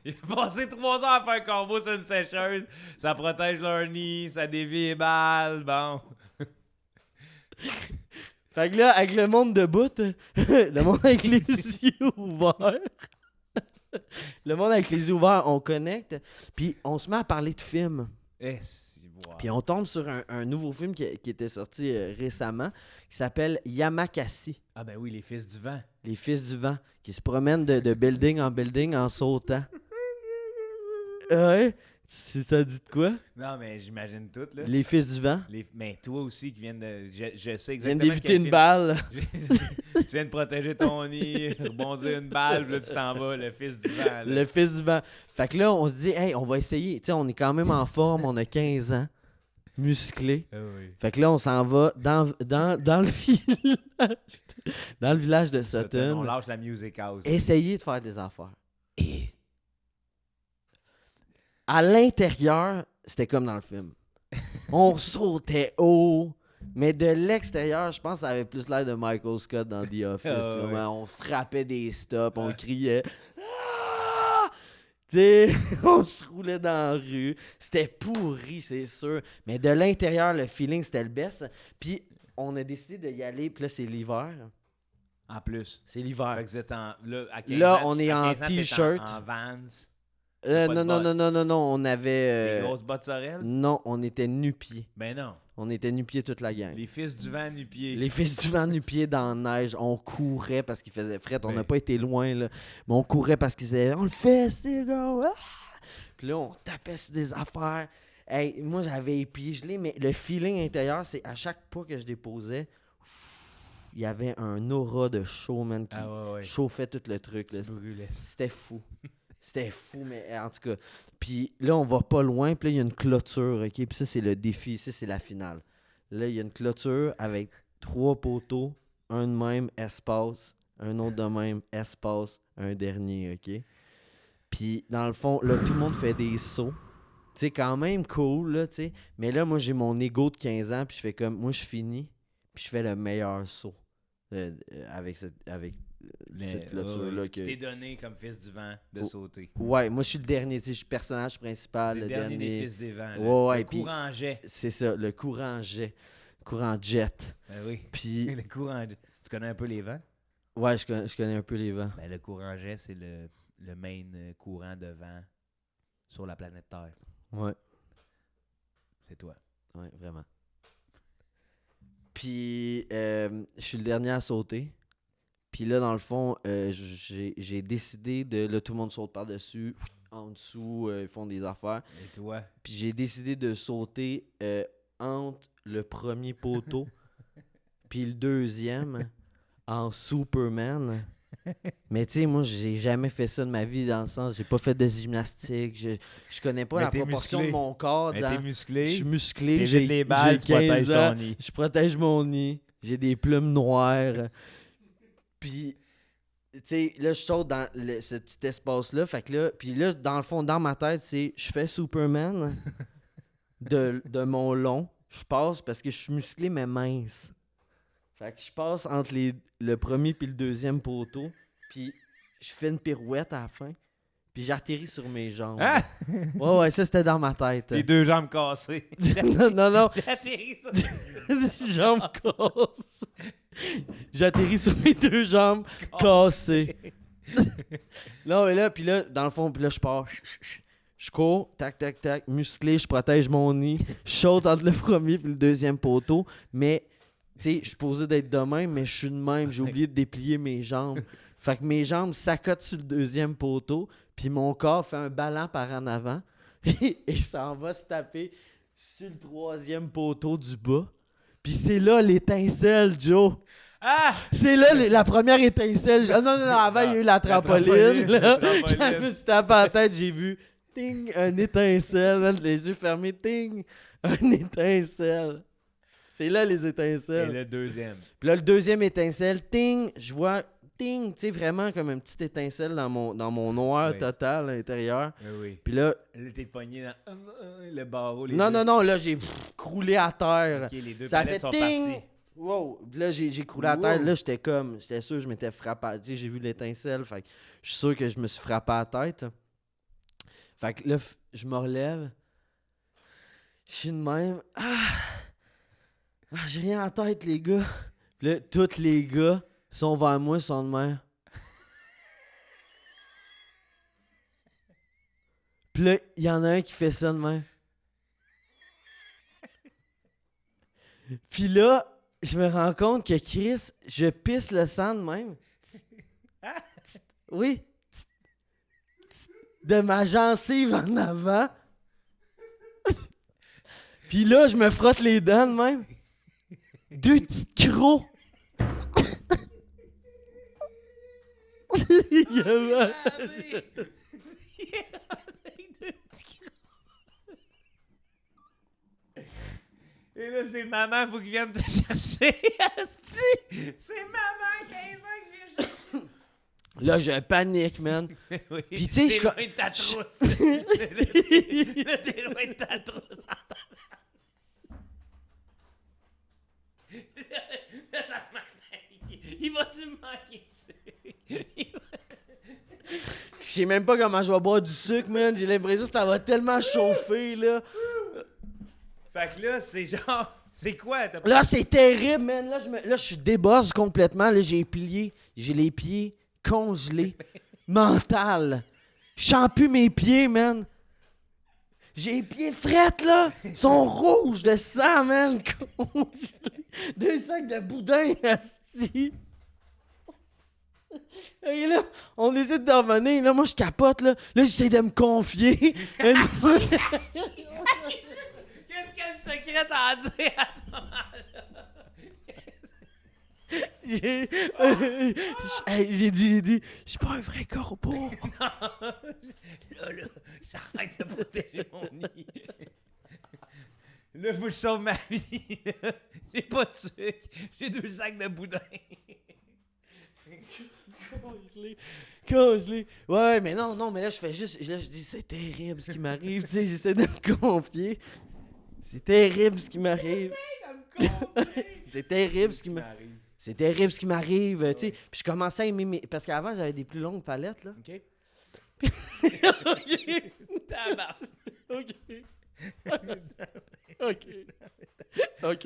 Il a passé 3 heures à faire un corbeau sur une sécheuse. Ça protège leur nid, ça dévie les balles. Bon. Fait que là, avec le monde debout, le monde avec les yeux ouverts, le monde avec les yeux ouverts, on connecte, puis on se met à parler de films. Eh, si, wow. Puis on tombe sur un nouveau film qui était sorti récemment, qui s'appelle Yamakasi, Ah ben oui, les fils du vent. les fils du vent, qui se promènent de building en building en sautant. Ouais. Tu Ça dit de quoi? Non, mais j'imagine tout, là. Les fils du vent. Mais toi aussi qui viens de... Je sais Je viens exactement d'éviter quel une film. balle. Tu viens de protéger ton nid, rebondir une balle, puis là, tu t'en vas, le fils du vent. Là. Le fils du vent. Fait que là, on se dit, hey, on va essayer. Tu sais, on est quand même en forme, on a 15 ans, musclé. Ah oui. Fait que là, on s'en va dans le village, dans le village de On Sutton. lâche la music house. Essayer de faire des affaires. Et à l'intérieur, c'était comme dans le film. On sautait haut. Mais de l'extérieur, je pense que ça avait plus l'air de Michael Scott dans The Office. Ah, Tu vois, ouais. on frappait des stops, on criait. Ah! Tu sais, on se roulait dans la rue. C'était pourri, c'est sûr. Mais de l'intérieur, le feeling, c'était le best. Puis on a décidé d'y aller. Puis là, c'est l'hiver. En plus. C'est l'hiver. Fait que vous êtes en... Là, à 15 Là, ans, on est à en 15 ans, t'es t-shirt. En Vans. Non, pas de non, bottes. non, on avait... Les grosses bottes sorel. Non, on était nu-pieds. Ben non. On était nu-pieds toute la gang. Les fils du vent nu-pied. Les fils du vent nu-pieds dans la neige, on courait parce qu'il faisait fret. On Ouais. n'a pas été loin, là. Mais on courait parce qu'ils disaient « On le fait, c'est gars! Ah! » Puis là, on tapait sur des affaires. Hey, moi, j'avais les pieds gelés, mais le feeling intérieur, c'est à chaque pas que je déposais, il y avait un aura de chaud, man, qui Ah ouais, ouais. chauffait tout le truc. Là. Tu brûlais. C'était fou. C'était fou, mais en tout cas. Puis là, on va pas loin. Puis là, il y a une clôture, OK? Puis ça, c'est le défi. Ça, c'est la finale. Là, il y a une clôture avec 3 poteaux, un de même, espace, un autre de même, espace, un dernier, OK? Puis dans le fond, là, tout le monde fait des sauts. Tu sais, quand même cool, là, tu sais. Mais là, moi, j'ai mon ego de 15 ans, puis je fais comme, moi, je finis, puis je fais le meilleur saut avec cette clôture-là. Tu t'es donné comme fils du vent de Oh. sauter. Ouais, moi je suis le dernier, tu sais, je suis le personnage principal, Le le dernier dernier. des fils des vents. là. Ouais, ouais, Le puis- courant jet. C'est ça, le courant jet. Courant jet. Ben oui. Puis, Le courant jet. Tu connais un peu les vents? ouais, je connais un peu les vents. Ben, le courant jet, c'est le main courant de vent sur la planète Terre. Ouais, C'est toi. ouais, vraiment. Puis, je suis le dernier à sauter. Puis là, dans le fond, j'ai décidé de... Là, tout le monde saute par-dessus. En dessous, ils font des affaires. Et toi? Puis j'ai décidé de sauter entre le premier poteau puis le deuxième en Superman. Mais tu sais, moi, j'ai jamais fait ça de ma vie dans le sens, j'ai pas fait de gymnastique, je connais pas Mais la t'es proportion musclé. de mon corps. Ben, dans- t'es Je musclé. suis musclé, T'évites les balles, tu j'ai 15 protèges ans, ton nid. je protège mon nid, j'ai des plumes noires. Puis, tu sais, là, je saute dans ce petit espace-là. Fait que là, puis là, dans le fond, dans ma tête, c'est je fais Superman de mon long. Je passe parce que je suis musclé, mais mince. Fait que je passe entre le premier puis le deuxième poteau. Puis je fais une pirouette à la fin. Puis j'atterris sur mes jambes. Hein? Ouais, ça, c'était dans ma tête. Les 2 jambes cassées. non. La série, ça. Jambes cassées. J'atterris sur mes 2 jambes cassées. Non, mais là, puis là, dans le fond, puis là, je pars. Je cours, tac, tac, tac, musclé, je protège mon nid. Je saute entre le premier et le deuxième poteau. Mais, tu sais, je suis posé d'être de même, mais je suis de même. J'ai oublié de déplier mes jambes. Fait que mes jambes s'accotent sur le deuxième poteau. Puis mon corps fait un ballon par en avant. Et s'en va se taper sur le troisième poteau du bas. Puis c'est là l'étincelle, Joe. Ah! C'est là la première étincelle. Ah, non, avant, il y a eu la trampoline. Là. la trampoline. Je me suis tapé à la tête, j'ai vu ting, un étincelle. Man, les yeux fermés, ting, un étincelle. C'est là les Et étincelles. le deuxième. Puis là, le deuxième étincelle, ting, je vois ting, tu sais, vraiment comme une petite étincelle dans mon noir Oui. total à l'intérieur. Oui. Puis là, Là, t'es pogné dans le barreau. Les non, deux. non, là, j'ai croulé à terre. Ok, les deux Ça palettes fait sont ting! parties. Wow! Puis là, j'ai croulé à Wow. terre. Là, j'étais sûr que je m'étais frappé. Tu sais, j'ai vu l'étincelle. Fait que je suis sûr que je me suis frappé à la tête. Fait que là, je me relève. Je suis de même. J'ai rien à la tête, les gars. Puis là, tous les gars sont vers moi, sont de même. Puis là, il y en a un qui fait ça de même. Puis là, je me rends compte que Chris, je pisse le sang de même. Oui. De ma gencive en avant. Puis là, je me frotte les dents de même. 2 petites crocs. Il a mal. Et là, c'est maman, faut qu'il vienne te chercher. Asti! C'est maman, 15 ans, qui vient chercher. Là, je panique, man. Oui. Puis tu sais, T'es je... loin de ta trousse. Là, t'es loin de ta trousse. Là, ça te marque. Il va-tu me manquer dessus? Je sais même pas comment je vais boire du sucre, man. J'ai l'impression que ça va tellement chauffer, là. Fait que là, c'est genre... C'est quoi? Là, c'est terrible, man. Là, je suis débosse complètement. Là, j'ai plié. J'ai les pieds congelés. Mental. Je sens plus mes pieds, man. J'ai les pieds frettes, là. Ils sont rouges de sang, man. Congelés. 2 sacs de boudin, asti. Et là, on essaie de revenir. Là, moi, je capote, là. Là, j'essaie de me confier. Qu'est-ce que le secret t'as à dire à ce moment-là? J'ai dit, je suis pas un vrai corbeau. Là, j'arrête de protéger mon nid. Là, faut que je sauve ma vie. J'ai pas de sucre. J'ai 2 sacs de boudin. Congelé. Ouais, mais non, mais là, je fais juste. Là, je dis, c'est terrible ce qui m'arrive. Tu sais, j'essaie de me confier. C'est terrible ce qui m'arrive. C'est terrible ce qui m'arrive. C'est terrible ce qui m'arrive. Tu sais, puis je commençais à aimer mes. Parce qu'avant, j'avais des plus longues palettes, là. OK. OK. Tabarnak. OK. OK. OK.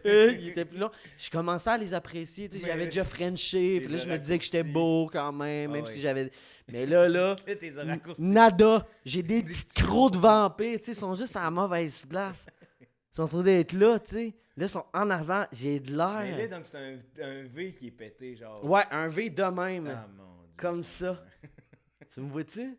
Il était plus long. Je commençais à les apprécier. Tu sais, j'avais déjà Frenché. Puis là, je me disais que j'étais beau quand même. Même si j'avais. Mais là. T'es raccourci. Nada. J'ai des petits crocs de vampires. Tu sais, ils sont juste à la mauvaise place. Ils sont trop d'être là, tu sais. Là, ils sont en avant. J'ai de Mais là, l'air. donc, c'est un V qui est pété, genre. Ouais, un V de même. Ah, mon Dieu. Comme ça. Tu me vois-tu?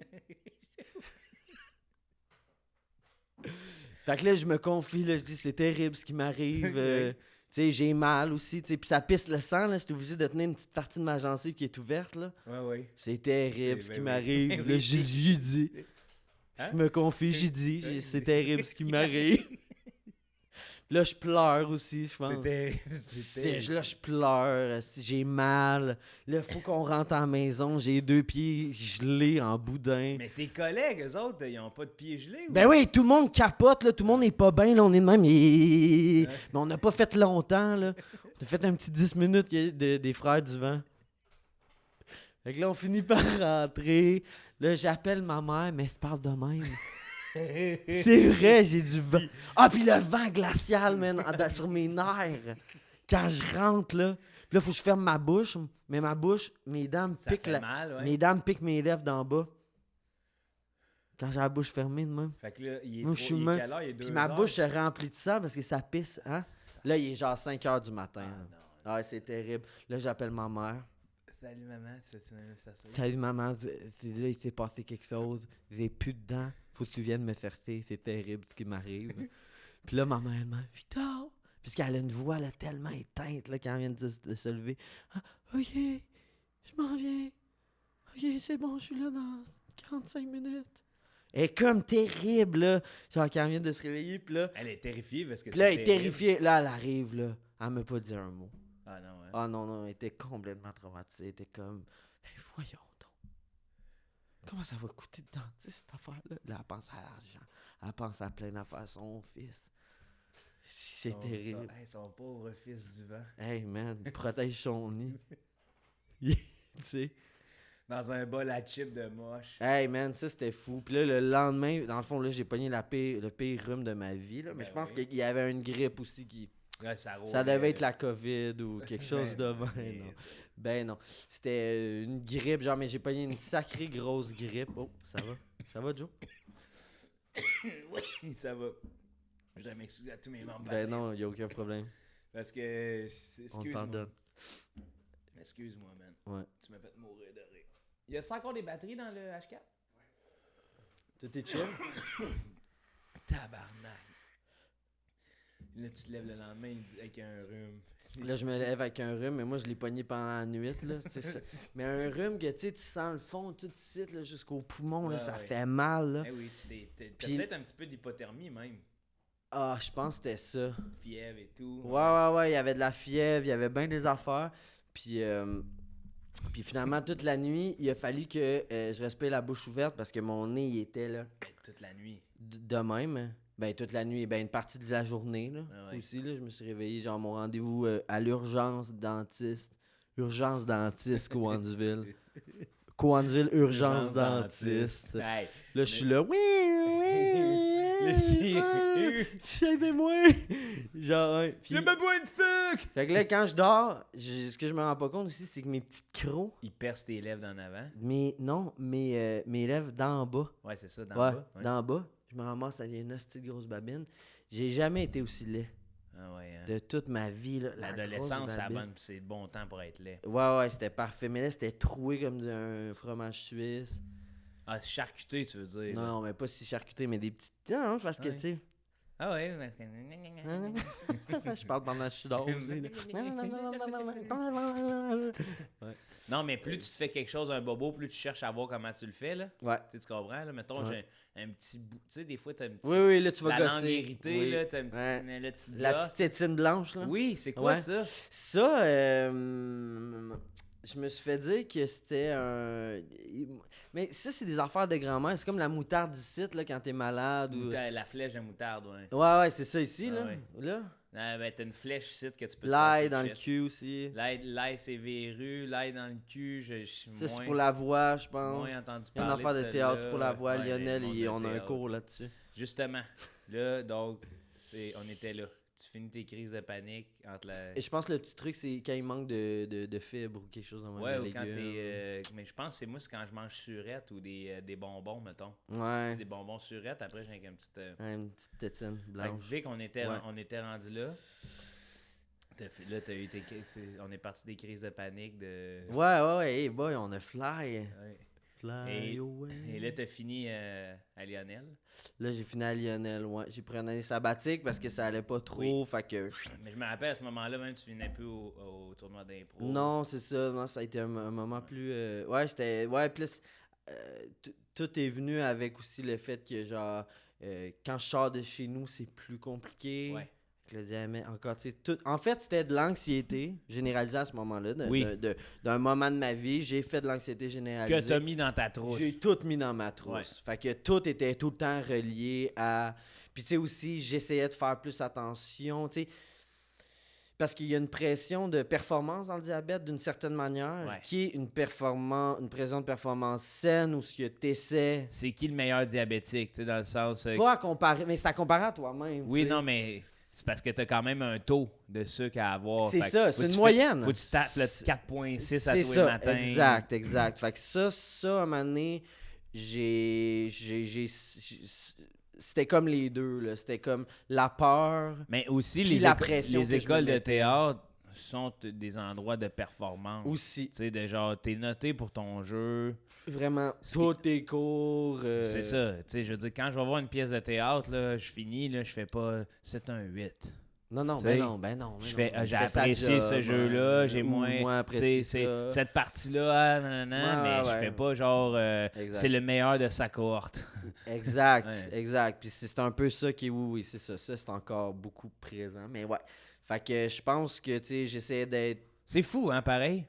Fait que là, je me confie, là, je dis, c'est terrible ce qui m'arrive. Tu sais, j'ai mal aussi, tu sais. Puis ça pisse le sang, là. J'étais obligé de tenir une petite partie de ma gencive qui est ouverte, là. Ouais. C'est terrible C'est- ce qui ben oui. m'arrive. Ben Là, oui. j'ai dit. Hein? Je me confie, j'ai dit, c'est terrible ce qui m'arrive. Là, je pleure aussi, je pense. C'est terrible. C'est terrible. Là, je pleure, j'ai mal. Là, faut qu'on rentre à la maison. J'ai 2 pieds gelés en boudin. Mais tes collègues, eux autres, ils ont pas de pieds gelés? Ou... Ben oui, tout le monde capote, là. Tout le monde n'est pas bien, là. On est de même. Mais on n'a pas fait longtemps, là. On a fait un petit 10 minutes des Frères du Vent. Fait que là, on finit par rentrer. Là, j'appelle ma mère, mais elle se parle de même. C'est vrai, j'ai du vent. Ah, puis le vent glacial, man, sur mes nerfs. Quand je rentre, là. Puis là, faut que je ferme ma bouche. Mais ma bouche, mes dents me Ça piquent fait mal, ouais. mes dents me piquent mes lèvres d'en bas. Quand j'ai la bouche fermée de même. Fait que là, il est, Moi, trop, je suis il est humain. quelle heure? Il est 2 Puis ma heures? bouche est remplie de ça parce que ça pisse, hein? Là, il est genre 5 h du matin. Ah, là. non. Ah, ouais, c'est terrible. Là, j'appelle ma mère. Salut, maman. Ça Salut, maman. Là, il s'est passé quelque chose. J'ai plus de dents. Faut que tu viennes me chercher. C'est terrible ce qui m'arrive. Puis là, ma mère, elle m'a dit, Victor. Puisqu'elle a une voix là, tellement éteinte là, quand elle vient de se lever. Ah, OK, je m'en viens. OK, c'est bon, je suis là dans 45 minutes. Elle est comme terrible, là. Genre, quand elle vient de se réveiller, puis là. Elle est terrifiée parce que Puis là, elle c'est est terrible. terrifiée. Là, elle arrive, là. Elle m'a pas dit un mot. Ah non, ouais. Ah non, elle était complètement traumatisée. Elle était comme, hey, voyons donc. Comment ça va coûter de dentiste, cette affaire-là? Là, elle pense à l'argent. Elle pense à plein d'affaires. Son fils. C'est terrible. Son pauvre fils du vent. Hey, man, protège son nid. Tu sais. Dans un bol à chips de moche. Hey, man, ça, c'était fou. Puis là, le lendemain, dans le fond, là, j'ai pogné le pire rhume de ma vie. Là. Mais Ben je pense oui. qu'il y avait une grippe aussi qui... Ouais, Ça devait être la COVID ou quelque chose de ben, ben non. Ben non. C'était une grippe, genre, mais j'ai pogné une sacrée grosse grippe. Oh, ça va? Ça va, Joe? Oui, ça va. Je dois m'excuser à tous mes membres. Ben non, y a aucun problème. Parce que... On te Excuse-moi. pardonne. Excuse-moi, man. Ouais. Tu m'as fait mourir de rire. Y a-t-il encore des batteries dans le H4? Tout est chill? Tabarnak. Là, tu te lèves le lendemain avec un rhume. Là, je me lève avec un rhume, mais moi, je l'ai pogné pendant la nuit, là. Mais un rhume que, tu sais, tu sens le fond tout ici, là, jusqu'au poumon, là, ça fait mal, là. Eh oui, t'as Puis- peut-être un petit peu d'hypothermie même. Ah, je pense que c'était ça. Fièvre et tout. Ouais, il y avait de la fièvre, il y avait bien des affaires. Puis finalement, toute la nuit, il a fallu que je respire la bouche ouverte parce que mon nez, il était là, Toute la nuit. de même. Ben, toute la nuit, ben, une partie de la journée, là, Ah ouais. aussi, là, je me suis réveillé, genre, mon rendez-vous à l'urgence dentiste. Urgence dentiste, Cowansville. Cowansville, urgence dentiste. Hey, Là, je suis là, oui, Laissez- aidez-moi. Genre, ouais. Puis- J'ai besoin de sucre! Fait que là, quand je dors, ce que je me rends pas compte aussi, c'est que mes petites crocs, Il perce tes lèvres d'en avant. mes lèvres d'en bas. Ouais, c'est ça, d'en Ouais, bas. Ouais. d'en bas. Je me ramasse avec une hostie de grosse babine. J'ai jamais été aussi laid Ah ouais, hein. de toute ma vie. Là, la L'adolescence, grosse babine. c'est le bon temps pour être laid. Ouais, c'était parfait. Mais là, c'était troué comme un fromage suisse. Ah, charcuté, tu veux dire. Non, là. non, mais pas si charcuté, mais des petites. Non, parce que, Ouais. tu sais. Ah ouais, parce que... Je parle pendant que je suis dehors aussi. là. Non, mais plus tu te fais quelque chose, un bobo, plus tu cherches à voir comment tu le fais, là. Ouais. Tu sais, tu comprends, là? Mettons, Ouais. j'ai un petit bout... Tu sais, des fois, t'as un petit... Oui, là, tu vas la gosser. langue irritée, Oui. là, t'as un petit... Ouais. Là, tu te La gosses. petite tétine blanche, là. Oui, c'est quoi Ouais. ça? Ça, je me suis fait dire que c'était un. Mais ça, c'est des affaires de grand-mère. C'est comme la moutarde ici, là, quand t'es malade. Ou... La flèche de moutarde, ouais. Ouais, c'est ça ici, Ah là. ouais. Là. Ah, ben, t'as une flèche ici que tu peux te L'ail passer dans de le chest. cul aussi. L'ail, c'est verru. L'ail dans le cul, je suis Ça, c'est moins... pour la voix, je pense. moins entendu Il y a une parler affaire de théâtre celle-là. pour la voix. Ouais, Lionel, le monde de on a un théâtre. cours là-dessus. Justement. Là, donc, on était là. Tu finis tes crises de panique entre la... Et je pense que le petit truc, c'est quand il manque de fibres ou quelque chose dans Ouais, de ou quand légumes. t'es... mais je pense que c'est moi, c'est quand je mange surette ou des bonbons, mettons. Ouais. Des bonbons surettes, après j'ai un petit... Ouais, une petite tétine Fait que blanche. vu qu'on était, Ouais. on était rendu là, t'as eu on est parti des crises de panique de... Ouais, hey boy, on a fly. Ouais. Fly away. Et là, t'as fini à Lionel. Là, j'ai fini à Lionel, ouais. J'ai pris une année sabbatique parce que ça allait pas trop, fait que... Mais je me rappelle, à ce moment-là, même, tu venais plus au tournoi d'impro. Non, c'est ça. Non, ça a été un moment plus... Ouais, j'étais... Ouais, plus... tout est venu avec aussi le fait que, genre, quand je sors de chez nous, c'est plus compliqué. Ouais. Le diamètre, encore, tu sais, tout... En fait, c'était de l'anxiété généralisée à ce moment-là. Oui. D'un moment de ma vie, j'ai fait de l'anxiété généralisée. Que t'as mis dans ta trousse. J'ai tout mis dans ma trousse. Ouais. Fait que tout était tout le temps relié à... Puis tu sais aussi, j'essayais de faire plus attention, tu sais. Parce qu'il y a une pression de performance dans le diabète d'une certaine manière, Ouais. qui est une pression de performance saine où ce que t'essaies... C'est qui le meilleur diabétique, tu sais, dans le sens... Pas à comparer, mais c'est à comparer à toi-même. oui, tu sais. non, mais c'est parce que t'as quand même un taux de sucre à avoir. C'est Fait que ça, faut c'est que une tu moyenne. Faut que tu tapes le C'est- 4.6 à C'est tous les ça, matins. exact. Fait que ça, à un moment donné, c'était comme les deux, là. C'était comme la peur. Mais aussi, Puis les, la pression les que je me écoles de mettais. théâtre sont des endroits de performance. Aussi. Tu sais, de genre, t'es noté pour ton jeu. Vraiment, Ce tous tes cours. C'est ça. Tu sais, je veux dire, quand je vais voir une pièce de théâtre, là, je finis, là, je fais pas 7 un 8. Non, Tu sais, ben non. Je fais, j'ai apprécié ce jeu-là, j'ai moins. Tu sais, apprécié c'est ça. cette partie-là, nanana, mais je Ouais. fais pas genre. Exact. C'est le meilleur de sa cohorte. Exact, Ouais. exact. Puis c'est un peu ça qui est, oui, c'est ça. Ça, c'est encore beaucoup présent. Mais ouais. Fait que je pense que, tu sais, j'essayais d'être. C'est fou, hein, pareil?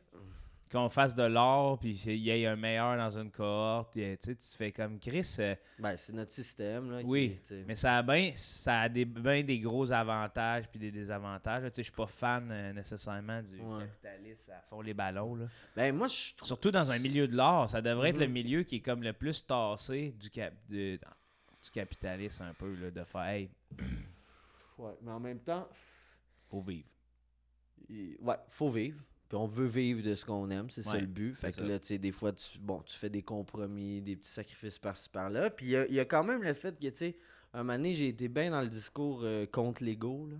Qu'on fasse de l'or, puis qu'il y ait un meilleur dans une cohorte. Tu sais, tu te fais comme Chris. Ben, c'est notre système, là. Oui, tu sais. mais ça a bien des gros avantages puis des désavantages. Tu sais, je suis pas fan nécessairement du Ouais. capitaliste à fond les ballons. Là. Ben, moi, je trouve. Surtout dans un milieu de l'art, ça devrait être le Mhm. milieu qui est comme le plus tassé du capitalisme un peu, là, de faire, hey, Ouais, mais en même temps, faut vivre. ouais, faut vivre. Puis on veut vivre de ce qu'on aime, c'est ça Ouais, le but. Fait c'est que ça. là, tu sais, des fois, tu fais des compromis, des petits sacrifices par-ci par-là. Puis il y a quand même le fait que, tu sais, un moment donné, j'ai été bien dans le discours contre l'ego, là.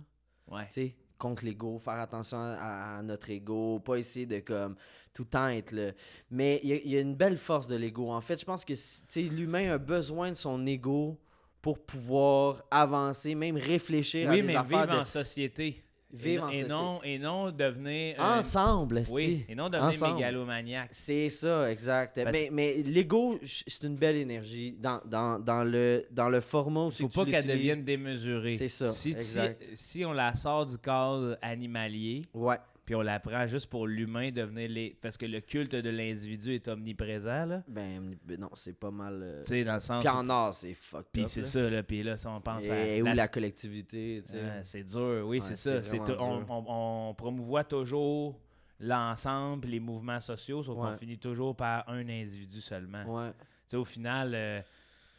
Ouais. Tu sais, contre l'ego, faire attention à notre ego, pas essayer de, comme, tout le temps être là. Mais il y a une belle force de l'ego. En fait, je pense que, tu sais, l'humain a besoin de son ego pour pouvoir avancer, même réfléchir à Oui, des mais affaires vivre en société. vivre en et société. non, et non devenir... Ensemble, oui, esti. et non devenir Ensemble. mégalomaniaque. C'est ça, exact. Mais l'ego, c'est une belle énergie. Dans le format aussi Faut que pas tu qu'elle l'utilises. devienne démesurée. C'est ça, exact. Si on la sort du cadre animalier, Ouais. puis on la prend juste pour l'humain devenir parce que le culte de l'individu est omniprésent, là. Ben non, c'est pas mal. Tu sais, dans le sens... Puis en art, c'est fucked Puis up, c'est là. ça, là. Puis là, si on pense Et où à... la collectivité, tu sais. c'est dur, oui, Ouais, c'est c'est ça. C'est vraiment dur. on promouvoit toujours l'ensemble, les mouvements sociaux, sauf qu'on Ouais. finit toujours par un individu seulement. Ouais. Tu sais, au final,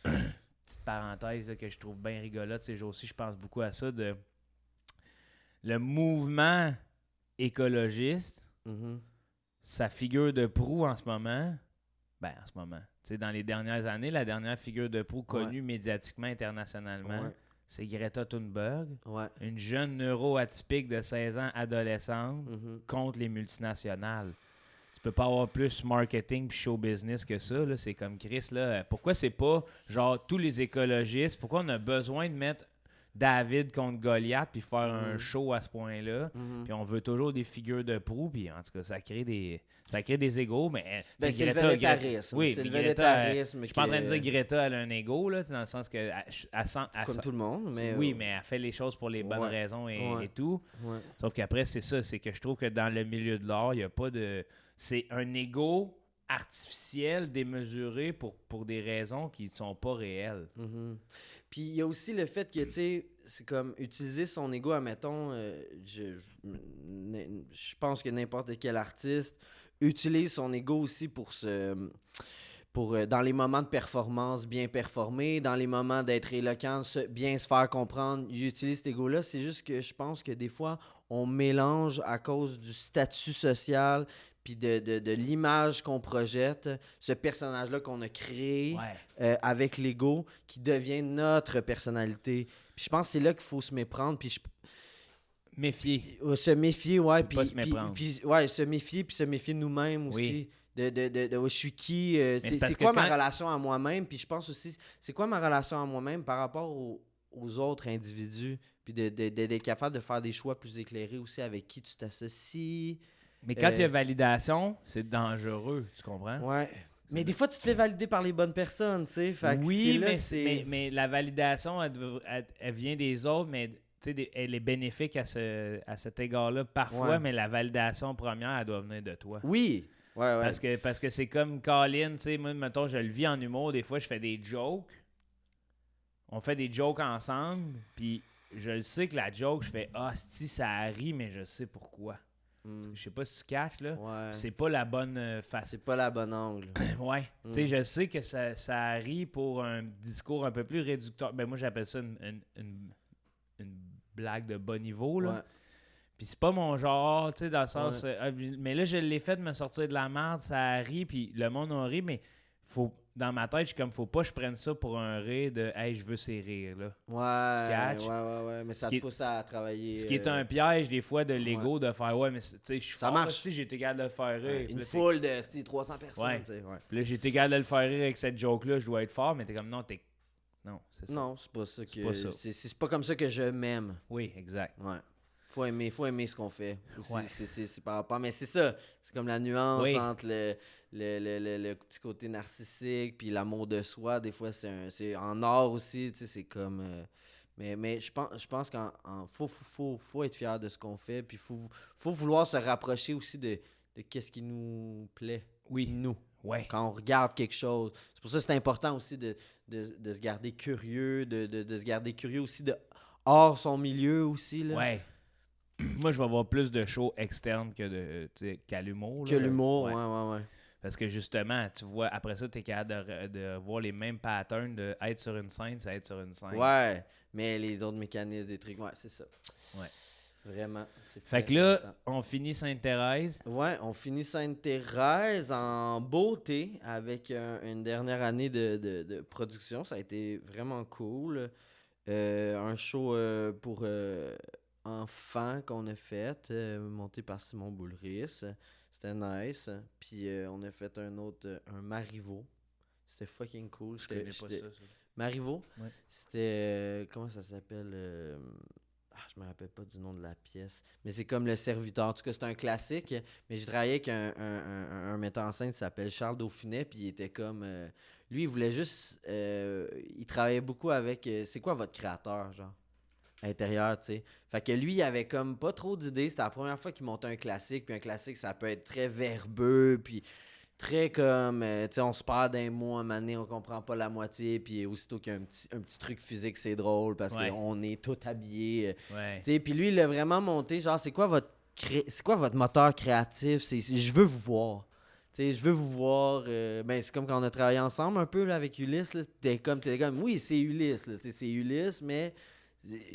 petite parenthèse là, que je trouve bien rigolote ces jours-ci, je pense beaucoup à ça, le mouvement écologiste, Mhm. sa figure de proue en ce moment, tu sais, dans les dernières années, la dernière figure de proue connue médiatiquement internationalement, Ouais. c'est Greta Thunberg, Ouais. une jeune neuroatypique de 16 ans, adolescente, Mhm. contre les multinationales. Tu peux pas avoir plus marketing puis show business que ça, là. C'est comme Chris, là. Pourquoi c'est pas, genre, tous les écologistes, pourquoi on a besoin de mettre David contre Goliath puis faire un show à ce point-là? Mhm. Puis on veut toujours des figures de proue, puis en tout cas, ça crée des égos, mais... Ben, tu sais, c'est le végétarisme. oui, C'est le Greta, végétarisme. je suis pas en train de dire que Greta, elle a un ego, là, dans le sens que... Comme tout le monde, mais. oui, mais elle fait les choses pour les bonnes Ouais. raisons et, Ouais. et tout. Ouais. Sauf qu'après, c'est ça, c'est que je trouve que dans le milieu de l'art, il n'y a pas de... C'est un ego artificiel, démesuré pour des raisons qui ne sont pas réelles. Mhm. Puis il y a aussi le fait que, tu sais, c'est comme utiliser son ego, admettons, je pense que n'importe quel artiste utilise son ego aussi dans les moments de performance, bien performer, dans les moments d'être éloquent, bien se faire comprendre, il utilise cet ego-là. C'est juste que je pense que des fois, on mélange à cause du statut social puis de l'image qu'on projette, ce personnage-là qu'on a créé avec l'ego, qui devient notre personnalité. Puis je pense que c'est là qu'il faut se méprendre, puis Méfier. se méfier, ouais, Faut pas se méprendre. puis ouais, se méfier, puis se méfier de nous-mêmes aussi. Oui. De je suis qui, c'est parce c'est quoi que ma relation à moi-même, puis je pense aussi, c'est quoi ma relation à moi-même par rapport aux autres individus, puis d'être capable de faire des choix plus éclairés aussi avec qui tu t'associes. Mais quand il y a validation, c'est dangereux, tu comprends? Ouais. Mais des fois, tu te fais valider par les bonnes personnes, tu sais. Fait que Oui, c'est là mais, que c'est... mais la validation, elle vient des autres, mais tu sais, elle est bénéfique à cet égard-là parfois, Ouais. mais la validation première, elle doit venir de toi. Oui. Ouais, ouais. Parce que c'est comme Colin, tu sais, moi, mettons, je le vis en humour, des fois, je fais des jokes. On fait des jokes ensemble, puis je le sais que la joke, je fais « Ah, si ça rit, mais je sais pourquoi. Je sais pas si tu catches, là. Ouais. C'est pas la bonne face. C'est pas la bonne angle. Ouais. Tu sais, je sais que ça rit pour un discours un peu plus réducteur. Ben, moi, j'appelle ça une blague de bas niveau, là. Ouais. Puis c'est pas mon genre, tu sais, dans le sens... Ouais. mais là, je l'ai fait de me sortir de la merde, ça rit, puis le monde a ri, mais dans ma tête, je suis comme, faut pas que je prenne ça pour un rire de « Hey, je veux ces rires-là ». Ouais, catches? ouais. Mais ça te pousse à travailler. Ce qui est un piège, des fois, de l'ego, de faire « Ouais, mais tu sais, je suis Ça fort, marche. si j'ai été capable de le faire rire. » Une Puis là, foule de 300 personnes, Ouais. tu sais. Ouais. Puis là, j'ai été capable de le faire rire avec cette joke-là, je dois être fort, mais t'es comme « Non, Non, c'est ça. » Non, c'est pas ça C'est pas ça. C'est pas comme ça que je m'aime. Oui, exact. Ouais. Faut aimer ce qu'on fait. Aussi. Ouais. C'est par rapport. Mais c'est ça. C'est comme la nuance Oui. entre le petit côté narcissique puis l'amour de soi. Des fois, c'est en art aussi. Tu sais, c'est comme. Mais je pense qu'il faut être fier de ce qu'on fait. Puis faut vouloir se rapprocher aussi de qu'est-ce qui nous plaît. Oui. Nous. Ouais. Quand on regarde quelque chose. C'est pour ça que c'est important aussi de se garder curieux. De se garder curieux aussi hors son milieu aussi. Là. Ouais. Moi, je vais avoir plus de shows externes qu'à l'humour. Que là. l'humour, Ouais. ouais. Parce que justement, tu vois, après ça, tu es capable de voir les mêmes patterns de être sur une scène, c'est être sur une scène. Ouais, mais les autres mécanismes, des trucs, ouais, c'est ça. Ouais. Vraiment. C'est Fait très que là, intéressant. on finit Sainte-Thérèse. Ouais, on finit Sainte-Thérèse en beauté avec une dernière année de production. Ça a été vraiment cool. Un show pour enfants qu'on a fait, monté par Simon Boulris. C'était nice. Puis on a fait un autre, un Marivaux. C'était fucking cool. Je connais pas ça. Marivaux. Ouais. C'était. Comment ça s'appelle je me rappelle pas du nom de la pièce. Mais c'est comme Le Serviteur. En tout cas, c'est un classique. Mais j'ai travaillé avec un metteur en scène qui s'appelle Charles Dauphinet. Puis il était comme. Lui, il voulait juste. Il travaillait beaucoup avec. C'est quoi votre créateur, genre intérieur, tu sais. Fait que lui, il avait comme pas trop d'idées. C'était la première fois qu'il montait un classique. Puis un classique, ça peut être très verbeux. Puis très comme, tu sais, on se perd d'un mot un moment donné, on comprend pas la moitié, puis aussitôt qu'il y a un petit truc physique, c'est drôle parce qu'on est tout habillé. Ouais. Tu sais, puis lui, il l'a vraiment monté, genre, c'est quoi votre moteur créatif? Je veux vous voir. Tu sais, je veux vous voir. Ben, c'est comme quand on a travaillé ensemble un peu là, avec Ulysse. Là, t'étais comme, oui, c'est Ulysse. Là, c'est Ulysse, mais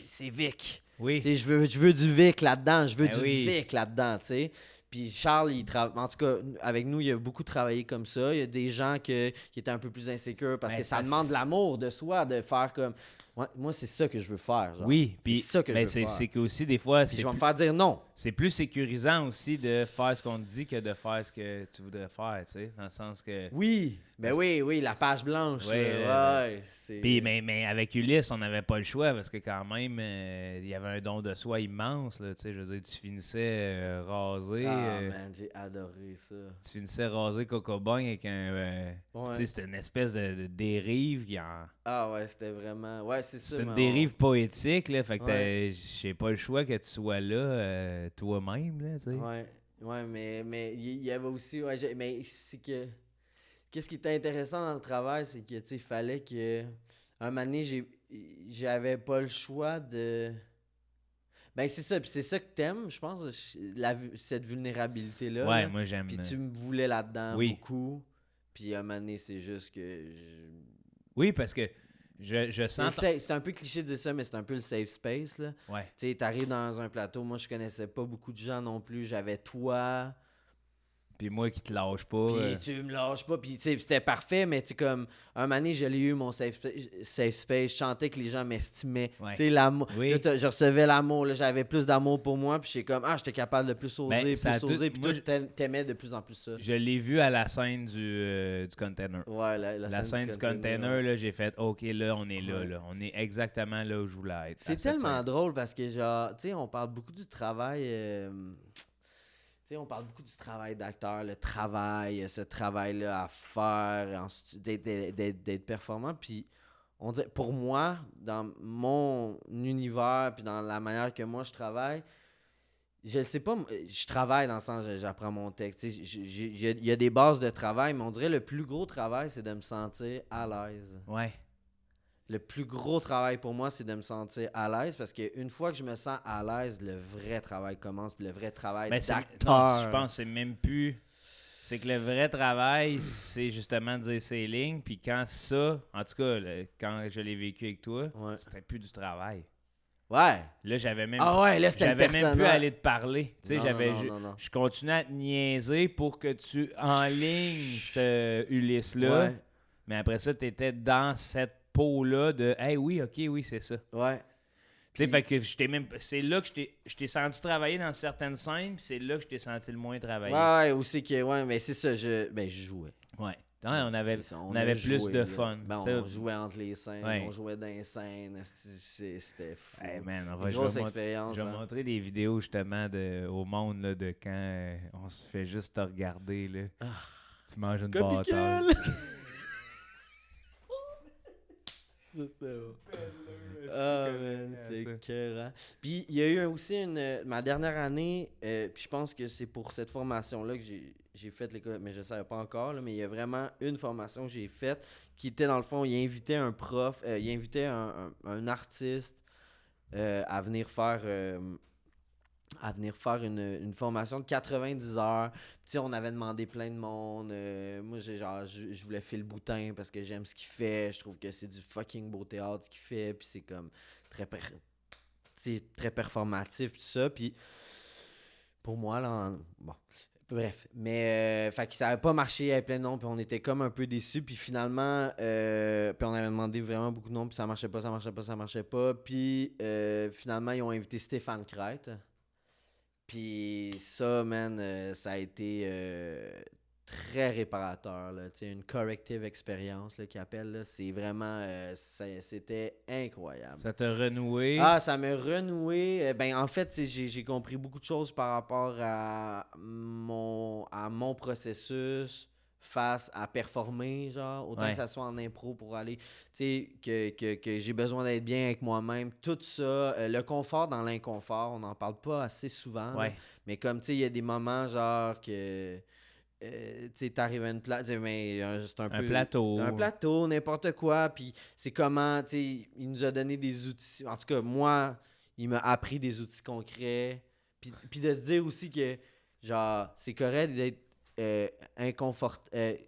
c'est Vic. Oui. Tu sais, je veux du Vic là-dedans. Je veux Ben du oui. Vic là-dedans, tu sais. Puis Charles, en tout cas, avec nous, il a beaucoup travaillé comme ça. Il y a des gens qui étaient un peu plus insécures parce que ça demande de l'amour de soi, de faire comme... Ouais, moi, c'est ça que je veux faire. Genre. Oui, puis c'est ça que je veux faire. c'est qu'aussi, des fois, Puis je vais me faire dire non. C'est plus sécurisant aussi de faire ce qu'on te dit que de faire ce que tu voudrais faire, tu sais, dans le sens que... Oui, ben oui, la page blanche. Ouais, ouais. Puis, mais avec Ulysse, on n'avait pas le choix parce que quand même, il y avait un don de soi immense, là, tu sais, je veux dire, tu finissais rasé. Man, j'ai adoré ça. Tu finissais rasé Cocobogne avec un... tu sais, c'était une espèce de dérive qui en... Ah ouais, c'était vraiment... Ouais, c'est ça. C'est une dérive poétique, là, fait que j'ai pas le choix que tu sois là toi-même, là, tu sais. Ouais, mais il y avait aussi... Ouais, mais c'est que... Qu'est-ce qui était intéressant dans le travail, c'est que, tu sais, il fallait que... Un moment donné, j'avais pas le choix de... Ben, c'est ça, puis c'est ça que t'aimes, je pense, cette vulnérabilité-là. Ouais, là. moi, j'aime... Puis tu me voulais là-dedans beaucoup. Puis un moment donné, c'est juste que... Oui, parce que je sens... C'est un peu cliché de dire ça, mais c'est un peu le safe space, là. Ouais. Tu sais, t'arrives dans un plateau, moi, je connaissais pas beaucoup de gens non plus. J'avais toi... Puis moi qui te lâche pas. Puis tu me lâches pas. Puis tu sais, c'était parfait, mais tu sais, comme, un moment donné, je l'ai eu, mon safe space. Je sentais que les gens m'estimaient. Ouais. Tu sais, l'amour. Oui. Là, je recevais l'amour. Là, j'avais plus d'amour pour moi. Puis j'étais comme, j'étais capable de plus oser, Puis moi, toi, t'aimais de plus en plus ça. Je l'ai vu à la scène du container. Ouais, la scène du container, là, j'ai fait, OK, là, on est là. On est exactement là où je voulais être. C'est tellement drôle parce que, genre, tu sais, on parle beaucoup du travail... on parle beaucoup du travail d'acteur, le travail, ce travail-là à faire, d'être performant. Puis, on dirait, pour moi, dans mon univers, puis dans la manière que moi je travaille, je sais pas, je travaille dans le sens, j'apprends mon texte. Il y a des bases de travail, mais on dirait le plus gros travail, c'est de me sentir à l'aise. Ouais. Le plus gros travail pour moi, c'est de me sentir à l'aise parce qu'une fois que je me sens à l'aise, le vrai travail commence, puis le vrai travail d'acteur. Non, je pense que c'est même plus... C'est que le vrai travail, c'est justement de dire ces lignes, puis quand ça, en tout cas, quand je l'ai vécu avec toi, c'était plus du travail. Ouais. Là, j'avais même, là, j'avais même plus à aller te parler. Tu sais, non. Je continuais à te niaiser pour que tu enlignes ce Ulysse-là, mais après ça, tu étais dans cette peau-là de « Hey, oui, OK, oui, c'est ça. » Ouais. Tu sais, fait que c'est là que je t'ai senti travailler dans certaines scènes, puis c'est là que je t'ai senti le moins travailler. Ouais, aussi que... Ouais, mais c'est ça, je jouais. Ouais. On avait joué, plus de fun. Ben, on jouait entre les scènes, on jouait dans les scènes, c'était fou. Hey man, grosse expérience. Je vais montrer des vidéos justement au monde là, de quand on se fait juste te regarder. Là. Tu manges une bataille. C'est écœurant. Puis il y a eu aussi ma dernière année, puis je pense que c'est pour cette formation-là que j'ai fait l'école, mais je ne savais pas encore, là, mais il y a vraiment une formation que j'ai faite qui était dans le fond, il invitait un prof, il invitait un artiste à venir faire une formation de 90 heures. Puis, on avait demandé plein de monde. Moi, je voulais Phil Boutin parce que j'aime ce qu'il fait. Je trouve que c'est du fucking beau théâtre ce qu'il fait. Puis c'est comme très performatif, tout ça. Puis pour moi, là, bon, bref. Mais, fait que ça n'avait pas marché, il y avait plein de noms, puis on était comme un peu déçus. Puis finalement, puis on avait demandé vraiment beaucoup de noms, puis ça marchait pas. Puis finalement, ils ont invité Stéphane Crête. Puis ça, man, ça a été très réparateur, là. Tu sais, une corrective expérience, là, qu'ils appellent, là. C'est vraiment... c'était incroyable. Ça t'a renoué. Ah, ça m'a renoué. Ben, en fait, tu sais, j'ai compris beaucoup de choses par rapport à mon processus face à performer, genre, autant Ouais. que ça soit en impro pour aller, tu sais, que j'ai besoin d'être bien avec moi-même, tout ça, le confort dans l'inconfort, on n'en parle pas assez souvent, là. Ouais. Mais comme, tu sais, il y a des moments, genre, que, tu sais, t'arrives à une place, mais c'est un peu... Un plateau, n'importe quoi, puis c'est comment, tu sais, il nous a donné des outils, en tout cas, moi, il m'a appris des outils concrets, puis de se dire aussi que, genre, c'est correct d'être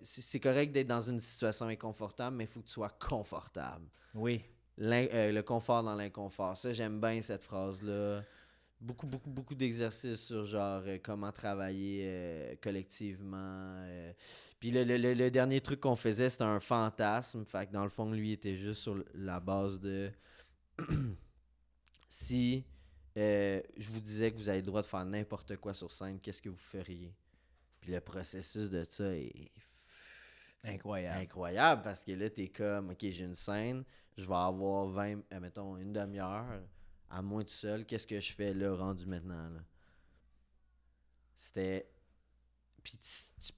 c'est correct d'être dans une situation inconfortable, mais il faut que tu sois confortable. Oui. Le confort dans l'inconfort. Ça, j'aime bien cette phrase-là. Beaucoup d'exercices sur genre comment travailler collectivement. Puis le dernier truc qu'on faisait, c'était un fantasme. Fait que dans le fond, lui était juste sur la base de si je vous disais que vous avez le droit de faire n'importe quoi sur scène, qu'est-ce que vous feriez? Puis le processus de ça est incroyable parce que là, t'es comme, OK, j'ai une scène, je vais avoir mettons, une demi-heure à moi tout seul. Qu'est-ce que je fais là, rendu maintenant, là? C'était... Puis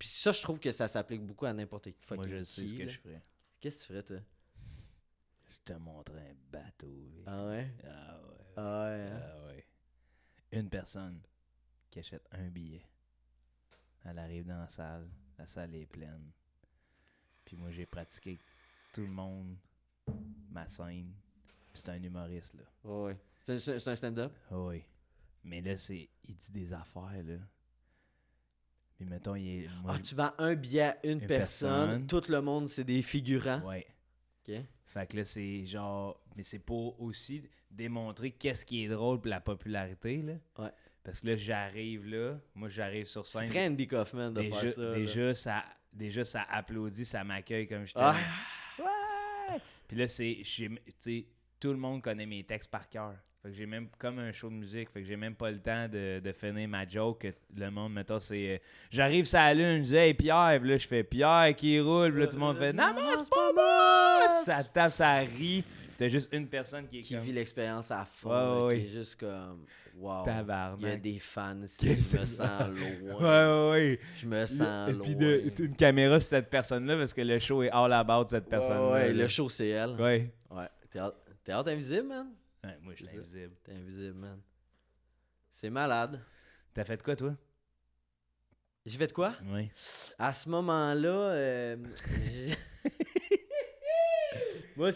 ça, je trouve que ça s'applique beaucoup à n'importe qui. Moi, je sais ce que je ferais. Qu'est-ce que tu ferais, toi? Je te montrais un bateau. Vic. Ah ouais? Ah ouais. Ah ouais, hein? Ah ouais. Une personne qui achète un billet. Elle arrive dans la salle est pleine. Puis moi, j'ai pratiqué avec tout le monde ma scène. Puis c'est un humoriste, là. Oh ouais. C'est un stand-up? Oh oui. Mais là, il dit des affaires, là. Puis mettons, tu vends un billet à une personne, tout le monde, c'est des figurants? Ouais. OK. Fait que là, c'est genre... Mais c'est pour aussi démontrer qu'est-ce qui est drôle pour la popularité, là. Ouais. Parce que là, j'arrive sur scène. C'est très Andy Kaufman de faire ça. Déjà, ça applaudit, ça m'accueille comme je t'aime. Ah. Ouais! Puis là, tu sais, tout le monde connaît mes textes par cœur. Fait que j'ai même, comme un show de musique, fait que j'ai même pas le temps de finir ma joke. Que le monde, mettons, c'est... j'arrive sur la lune, je dis « Hey, Pierre! » Puis là, je fais « Pierre qui roule! » Puis là, tout le monde fait « Non, c'est pas moi! » Puis ça tape, ça rit. T'as juste une personne qui vit l'expérience à fond, qui est juste comme wow. Tabarnak. Il y a des fans ici, je me sens loin. Ouais. Je me sens loin. Puis une caméra sur cette personne-là parce que le show est all about cette personne-là. Ouais, le show c'est elle. Ouais. T'es hâte invisible, man? Ouais, moi je suis invisible. T'es invisible, man. C'est malade. T'as fait quoi, toi? J'ai fait de quoi? Oui. À ce moment-là, moi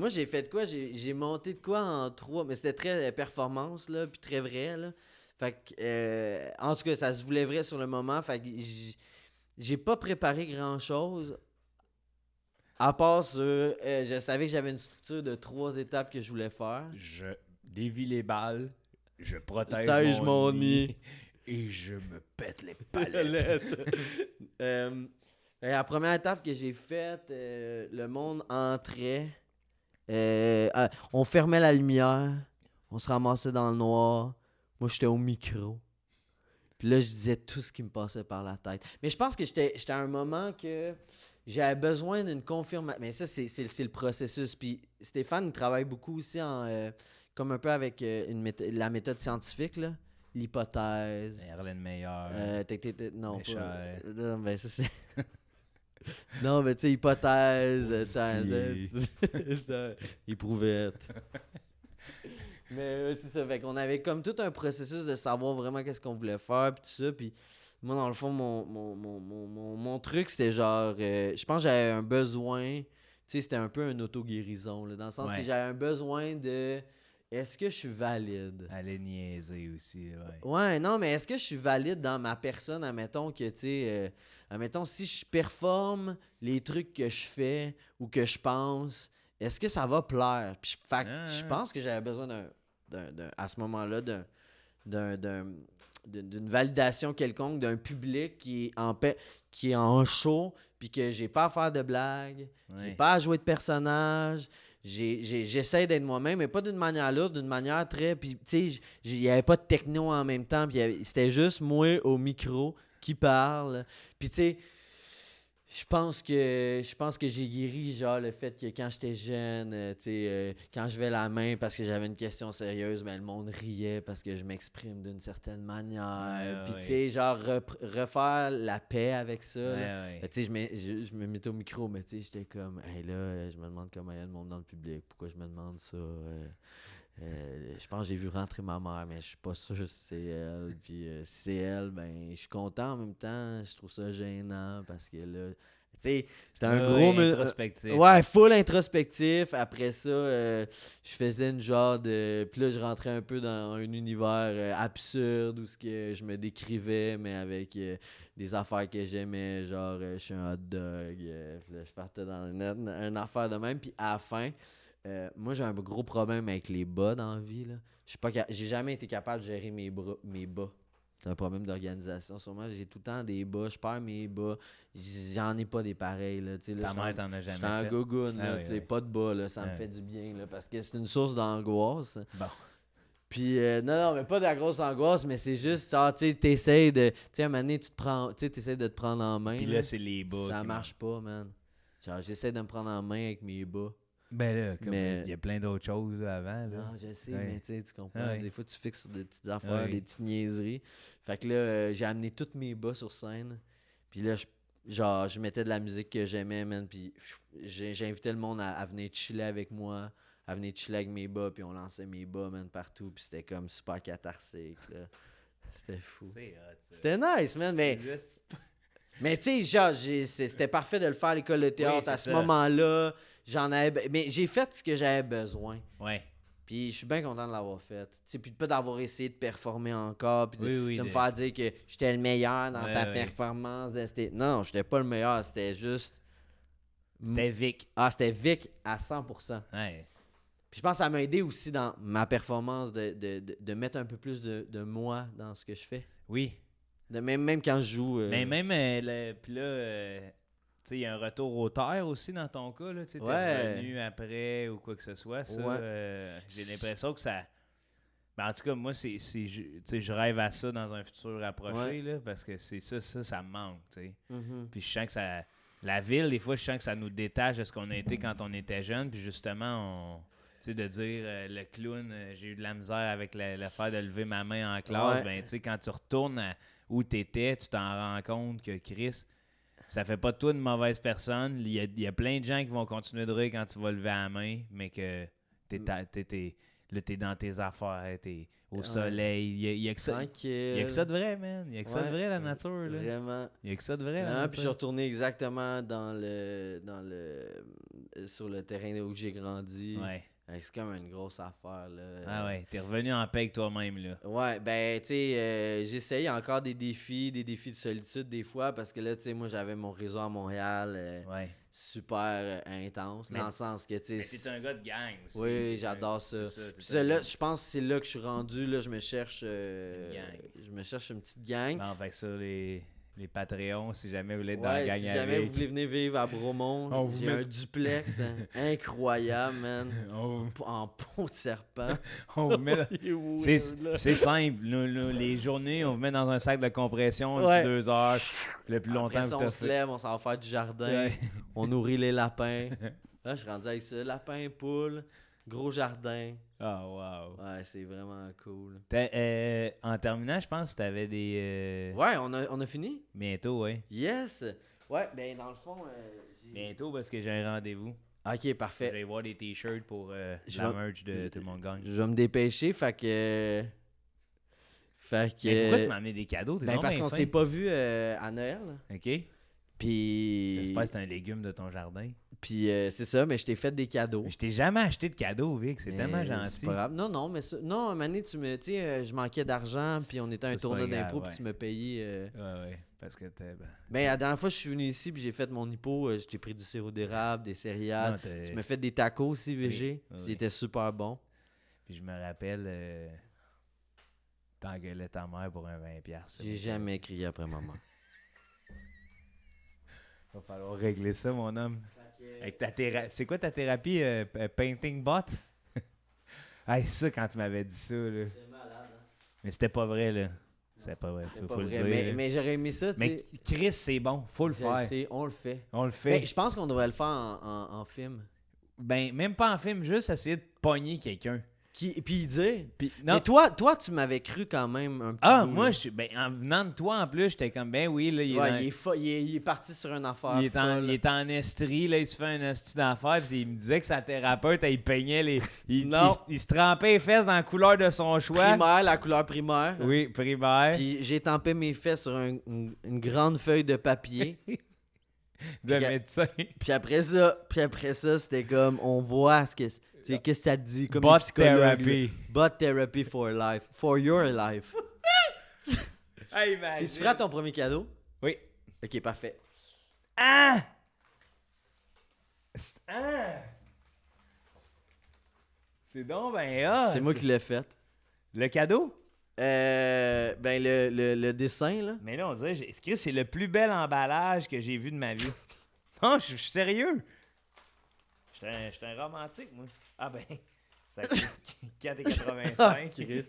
j'ai fait de quoi? J'ai monté de quoi en 3, mais c'était très performance, là, puis très vrai, là. Fait que, en tout cas, ça se voulait vrai sur le moment. Fait que j'ai pas préparé grand-chose. À part sur, je savais que j'avais une structure de 3 étapes que je voulais faire. Je dévie les balles, je protège mon nid et je me pète les palettes. La première étape que j'ai faite, le monde entrait, on fermait la lumière, on se ramassait dans le noir, moi j'étais au micro. Puis là, je disais tout ce qui me passait par la tête. Mais je pense que j'étais à un moment que j'avais besoin d'une confirmation. Mais ça, c'est le processus. Puis Stéphane, il travaille beaucoup aussi comme un peu avec la méthode scientifique, là. L'hypothèse. Erlen Meyer. Non, Mécher. pas. Non, ben ça c'est. Non, mais tu sais, hypothèse, éprouvette. Mais c'est ça, fait qu'on avait comme tout un processus de savoir vraiment qu'est-ce qu'on voulait faire, puis tout ça, puis moi, dans le fond, mon truc, c'était genre, je pense que j'avais un besoin, tu sais, c'était un peu une auto-guérison, là, dans le sens que j'avais un besoin de, est-ce que je suis valide? Aller niaiser aussi, ouais. Ouais, non, mais est-ce que je suis valide dans ma personne, admettons que, tu sais, admettons, si je performe les trucs que je fais ou que je pense, est-ce que ça va plaire? Puis, je pense que j'avais besoin à ce moment-là, d'une validation quelconque d'un public qui est en show, puis que j'ai pas à faire de blagues, j'ai pas à jouer de personnage, j'essaie d'être moi-même, mais pas d'une manière lourde, d'une manière très... Puis, tu sais, il n'y avait pas de techno en même temps, puis c'était juste moi au micro qui parle. Puis, tu sais, je pense que j'ai guéri, genre, le fait que quand j'étais jeune, tu sais, quand je levais la main parce que j'avais une question sérieuse, ben le monde riait parce que je m'exprime d'une certaine manière. Puis, tu sais, genre, refaire la paix avec ça. Là. Tu sais, je me mettais au micro, mais tu sais, j'étais comme, hey là, je me demande comment il y a le monde dans le public, pourquoi je me demande ça. Je pense que j'ai vu rentrer ma mère, mais je suis pas sûr si c'est elle. Puis si c'est elle, ben je suis content en même temps. Je trouve ça gênant parce que là, tu sais, c'était un gros... introspectif. Ouais, full introspectif. Après ça, je faisais une genre de... Puis là, je rentrais un peu dans un univers absurde où je me décrivais, mais avec des affaires que j'aimais, genre je suis un hot dog. Puis là, je partais dans une affaire de même. Puis à la fin... moi, j'ai un gros problème avec les bas dans la vie. Là. J'ai jamais été capable de gérer mes bas. C'est un problème d'organisation. Sûrement, j'ai tout le temps des bas. Je perds mes bas. J'en ai pas des pareils. Là. Là, ta mère t'en a jamais fait. Je suis en gogoune. Oui. Pas de bas. Là. Ça me fait du bien. Là, parce que c'est une source d'angoisse. Bon. Puis, non, mais pas de la grosse angoisse, mais c'est juste, genre, tu sais, t'essayes de... Tu sais, à un moment donné, t'essayes de te prendre en main. Puis là, c'est les bas. Ça marche pas, man. Genre, j'essaie de me prendre en main avec mes bas. Ben là, comme il y a plein d'autres choses là, avant. Là. Non, je sais, mais tu comprends. Ouais. Des fois, tu fixes sur des petites affaires, des petites niaiseries. Fait que là, j'ai amené tous mes bas sur scène. Puis là, je mettais de la musique que j'aimais, man. Puis j'invitais le monde à venir chiller avec moi, à venir chiller avec mes bas. Puis on lançait mes bas, man, partout. Puis c'était comme super catharsique, là. C'était fou. C'est hot, ça. C'était nice, man. Mais tu sais, genre, c'était parfait de le faire à l'école de théâtre à ce moment-là. Mais j'ai fait ce que j'avais besoin. Ouais. Puis je suis bien content de l'avoir fait. Puis pas d'avoir essayé de performer encore. Puis de me faire dire que j'étais le meilleur dans ta performance. Non, j'étais pas le meilleur. C'était juste. C'était Vic. Ah, c'était Vic à 100%. Ouais. Puis je pense que ça m'a aidé aussi dans ma performance de mettre un peu plus de moi dans ce que je fais. Oui. Même quand je joue. Mais même, puis là, tu sais, il y a un retour aux terres aussi dans ton cas. Tu sais, t'es revenu après ou quoi que ce soit. Ça, j'ai l'impression que ça... Ben, en tout cas, moi, je rêve à ça dans un futur rapproché, là, parce que c'est ça me manque. T'sais. Mm-hmm. Puis je sens que ça... La ville, des fois, je sens que ça nous détache de ce qu'on a été quand on était jeune. Puis justement, tu sais, de dire le clown, j'ai eu de la misère avec l'affaire de lever ma main en classe. Ben, tu sais, quand tu retournes à où tu étais, tu t'en rends compte que Chris, ça fait pas de toi une mauvaise personne. Il y a plein de gens qui vont continuer de rire quand tu vas lever la main, mais que t'es dans tes affaires, t'es au soleil. Il y a que ça. Il y a que ça de vrai, man. Il y a que ça de vrai, la nature. Là. Vraiment. Il y a que ça de vrai, la nature. Puis je suis retourné exactement sur le terrain où j'ai grandi. Ouais. C'est comme une grosse affaire, là. Ah ouais, t'es revenu en paix avec toi-même, là. Ouais, ben, tu sais, j'essaye encore des défis de solitude des fois, parce que là, tu sais, moi, j'avais mon réseau à Montréal super intense, dans le sens que, tu sais... Mais t'es un gars de gang aussi. Oui, j'adore ça. Puis ça, là, je pense que c'est là que je suis rendu, là, je me cherche... une gang. Je me cherche une petite gang. Non, fait que ça, les Patreons, si jamais vous voulez être dans la gang si jamais vous voulez venir vivre à Bromont, j'ai un duplex incroyable, man. En peau de serpent. On vous met c'est simple. Les journées, on vous met dans un sac de compression, un petit 2 heures. Le plus longtemps que on se lève, on s'en va faire du jardin. On nourrit les lapins. Là, je suis rendu avec ça. Lapin, poule, gros jardin. Ah, wow. Ouais, c'est vraiment cool. En terminant, je pense que tu avais des... Ouais, on a fini? Bientôt, ouais. Yes! Ouais, ben dans le fond... Bientôt, parce que j'ai un rendez-vous. Ok, parfait. Je vais voir des t-shirts pour la merch de Tout le monde gagne. Je vais me dépêcher, fait que... Mais pourquoi tu m'as amené des cadeaux? Parce qu'on s'est pas vu à Noël. OK. Puis... J'espère que c'est un légume de ton jardin. Puis c'est ça, mais je t'ai fait des cadeaux. Mais je t'ai jamais acheté de cadeaux, Vic. C'est tellement gentil. C'est pas grave. Non, mais ça... Non, un moment donné, je manquais d'argent, puis on était à un tournoi d'impôt, puis tu me payais... Ouais. Parce que t'es... Ben, la dernière fois, je suis venu ici, puis j'ai fait mon hypo. Je t'ai pris du sirop d'érable, des céréales. Tu m'as fait des tacos aussi, VG. C'était super bon. Puis je me rappelle... t'engueulais ta mère pour un 20$. J'ai jamais crié après maman. Va falloir régler ça, mon homme. Avec ta C'est quoi ta thérapie? Painting bot? Hey, ça, quand tu m'avais dit ça, là. C'est malade, hein? Mais c'était pas vrai, là. C'était pas vrai, C'est faut pas le vrai, dire. mais j'aurais aimé ça, tu Mais sais. Chris, c'est bon, faut le Je faire. sais, on le fait. On le fait. Ben, je pense qu'on devrait le faire en film. Ben, même pas en film, juste essayer de pogner quelqu'un. Puis dire. Puis, non. Mais toi, tu m'avais cru quand même un petit Ah, bout, moi, là. ben, en venant de toi, en plus, j'étais comme, ben oui, là, Ouais, il est parti sur une affaire il est folle. en estrie, là, il se fait un esti d'affaires, puis il me disait que sa thérapeute, elle, il peignait les... Non. Il se trempait les fesses dans la couleur de son choix. Primaire, la couleur primaire. Oui, primaire. Puis j'ai tempé mes fesses sur une grande feuille de papier. de puis- médecin. Puis après ça, c'était comme, on voit ce que... Tu sais, qu'est-ce que ça te dit? Comme Bot les psychologues, là. therapy. Bot therapy for life. For your life. Hey, imagine. Es-tu prêt à ton premier cadeau? Oui. Ok, parfait. Ah! Ah! C'est donc ben hot. C'est moi qui l'ai fait. Le cadeau? Ben, le dessin, là. Mais là, on dirait, Chris, c'est le plus bel emballage que j'ai vu de ma vie. Non, je suis sérieux. Je suis un romantique, moi. Ah ben, ça coûte 4,85. Ah, Chris.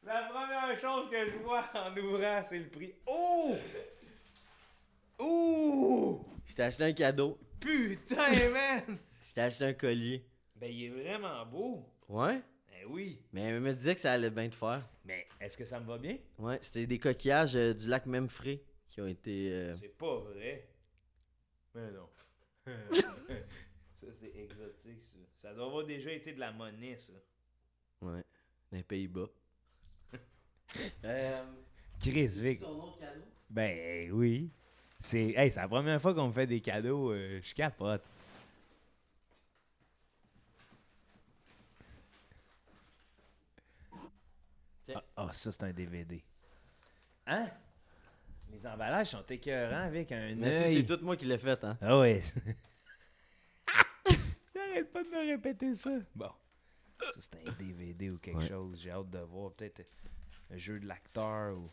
La première chose que je vois en ouvrant, c'est le prix. Oh! Ouh! Je t'ai acheté un cadeau. Putain, man! Je t'ai acheté un collier. Ben, il est vraiment beau. Ouais? Ben oui. Mais elle me disait que ça allait bien te faire. Mais est-ce que ça me va bien? Ouais, c'était des coquillages du lac Memphrey qui ont été... C'est pas vrai. Mais non. Ça, c'est exotique, ça. Ça doit avoir déjà été de la monnaie, ça. Ouais, dans les Pays-Bas. Chris Vic. Ton autre cadeau? Ben oui. C'est la première fois qu'on me fait des cadeaux. Je capote. Tiens. Ça, c'est un DVD. Hein? Les emballages sont écœurants avec un Mais œil. c'est tout moi qui l'ai fait, hein. Ah ouais. T'arrêtes pas de me répéter ça. Bon. Ça, c'est un DVD ou quelque Ouais. chose. J'ai hâte de voir. Peut-être un jeu de l'acteur ou...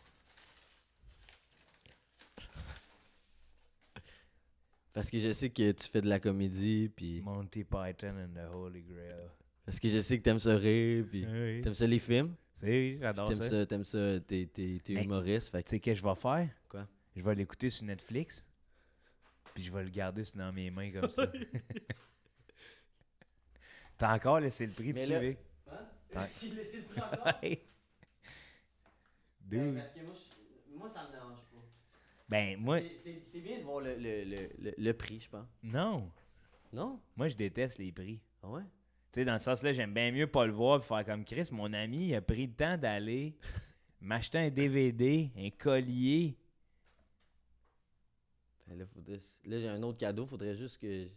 Parce que je sais que tu fais de la comédie, puis... Monty Python and the Holy Grail. Parce que je sais que t'aimes ça rire, puis... Oui. T'aimes ça les films? Oui, j'adore ça. T'aimes ça, t'es Mais- humoriste, fait Tu que... sais ce que je vais faire? Quoi? Je vais l'écouter sur Netflix. Puis je vais le garder dans mes mains comme ça. T'as encore laissé le prix Mais dessus, là- Vic? Hein? J'ai laissé le prix encore? Dude. Parce que moi, ça me dérange pas. Ben, moi... C'est bien de voir le prix, je pense. Non. Non? Moi, je déteste les prix. Ah ouais? Tu sais, dans ce sens-là, j'aime bien mieux pas le voir et faire comme Chris. Mon ami, il a pris le temps d'aller m'acheter un DVD, un collier. Ben là, j'ai un autre cadeau, faudrait juste que...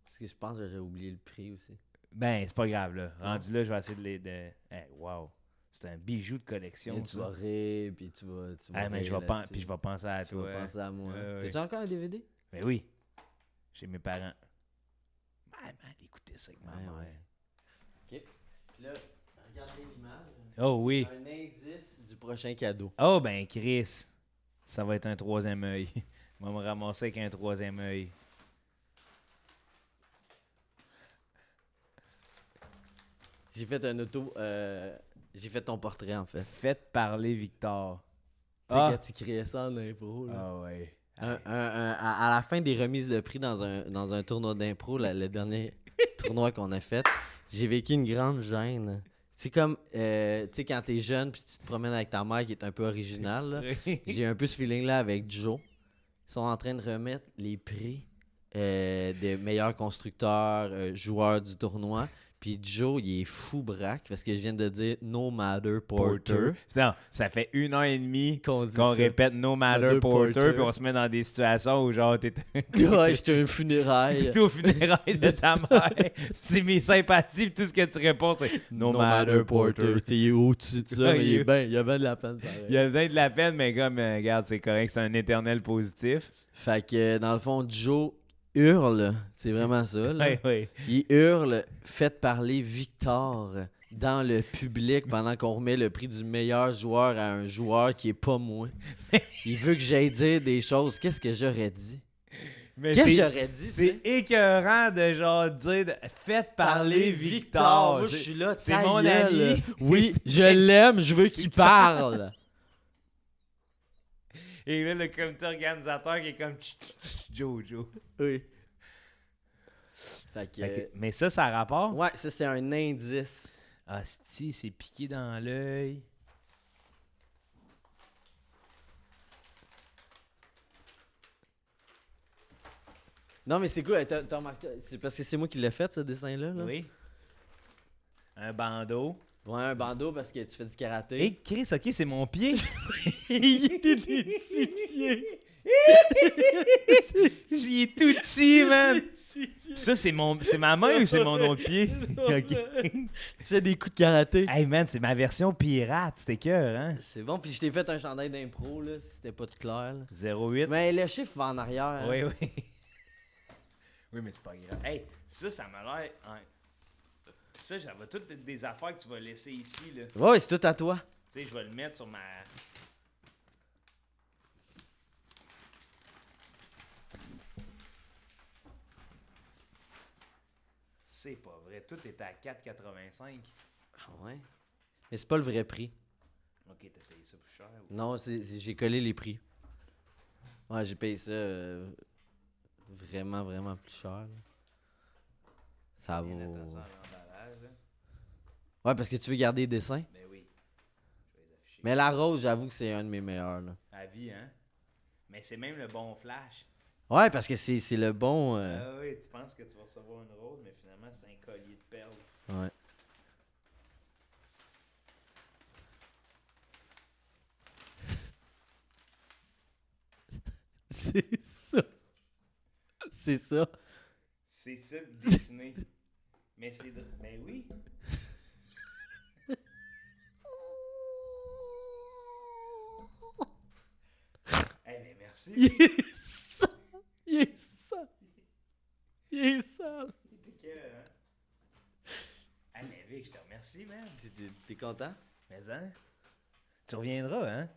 Parce que je pense que j'ai oublié le prix aussi. Ben, c'est pas grave, là. Rendu là, je vais essayer de... Hey, wow. C'est un bijou de collection, Et tu ça. vas rire, puis tu vas Ah, mais rire là-dessus. puis je vais penser à Tu toi. vas penser à moi. Ouais. T'as-tu encore un DVD? Ben oui. Chez mes parents. Ben, écoutez ça avec ma Ouais, mère. ouais. OK. Puis là, regardez l'image. Oh oui. Un indice du prochain cadeau. Oh ben Chris. Ça va être un troisième œil. Je vais me ramasser avec un troisième œil. J'ai fait un auto... j'ai fait ton portrait, en fait. Faites parler Victor. Tu sais, Ah. quand tu criais ça en impro, là. Ah ouais. À la fin des remises de prix dans un tournoi d'impro, le dernier tournoi qu'on a fait, j'ai vécu une grande gêne. C'est comme, tu sais, quand t'es jeune puis tu te promènes avec ta mère qui est un peu originale, là. J'ai un peu ce feeling-là avec Joe. Ils sont en train de remettre les prix des meilleurs constructeurs, joueurs du tournoi. Puis Joe, il est fou braque parce que je viens de dire No Matter Porter. Non, ça fait 1h30 Qu'on dit qu'on ça. répète No Matter Matter Porter, Porter. puis on se met dans des situations où genre t'es Ouais, j'étais un funérail. t'es au funérailles de ta mère. C'est mes sympathies, puis tout ce que tu réponds, c'est No, Matter Porter. Tu sais, il est au-dessus de ça, mais il y a bien de la peine. Pareil. Il y a besoin de la peine, mais comme, regarde, c'est correct, c'est un éternel positif. Fait que, dans le fond, Joe hurle. C'est vraiment ça, là. Oui, oui. Il hurle « Faites parler Victor » dans le public pendant qu'on remet le prix du meilleur joueur à un joueur qui est pas moi. Il veut que j'aille dire des choses. Qu'est-ce que j'aurais dit? Mais Qu'est-ce que j'aurais dit? c'est écœurant de genre dire faites parler Victor. Moi, je suis là, c'est ta mon gueule. ami. Oui, je l'aime, je veux qu'il parle. Et là, le comité organisateur qui est comme Jojo. Oui. Fait que, Mais ça a rapport? ouais, ça, c'est un indice. Asti, c'est piqué dans l'œil. Non, mais c'est cool. T'as remarqué... C'est parce que c'est moi qui l'ai fait, ce dessin-là. Là. Oui. Un bandeau. Ouais, un bandeau parce que tu fais du karaté. Hé, Chris, ok, c'est mon pied. Il était des petits pieds. J'y ai tout petit, man. Ça, c'est ma main ou c'est mon autre pied? Ok. Tu fais des coups de karaté. Hey, man, c'est ma version pirate. C'était cœur, hein? C'est bon, puis je t'ai fait un chandail d'impro, là, si c'était pas tout clair. Là. 08. Mais le chiffre va en arrière. Oui, oui. Oui, mais c'est pas grave. Hey, ça m'a l'air... Hein. Ça, j'avais toutes des affaires que tu vas laisser ici, là. Ouais, c'est tout à toi. Tu sais, je vais le mettre sur ma... C'est pas vrai. Tout est à 4,85. Ah ouais? Mais c'est pas le vrai prix. Ok, t'as payé ça plus cher? Ou... Non, j'ai collé les prix. Ouais, j'ai payé ça vraiment, vraiment plus cher. Là. Ça Bien vaut... attention à l'emballage, hein. Ouais, parce que tu veux garder les dessins. Ben oui. Je vais les afficher. Mais la rose, j'avoue que c'est un de mes meilleurs. Là. À vie, hein? Mais c'est même le bon flash. Ouais, parce que c'est le bon... Ah oui, tu penses que tu vas recevoir une rose, mais finalement, c'est un collier de perles. Ouais. C'est ça. C'est ça. C'est ça de dessiner. Mais c'est... Ben oui. Eh ben merci. Il est sale. Il est sale. Il est sale. T'es que, hein? Ah, mais Vic, je te remercie, man. T'es content? Mais hein? Tu reviendras, hein?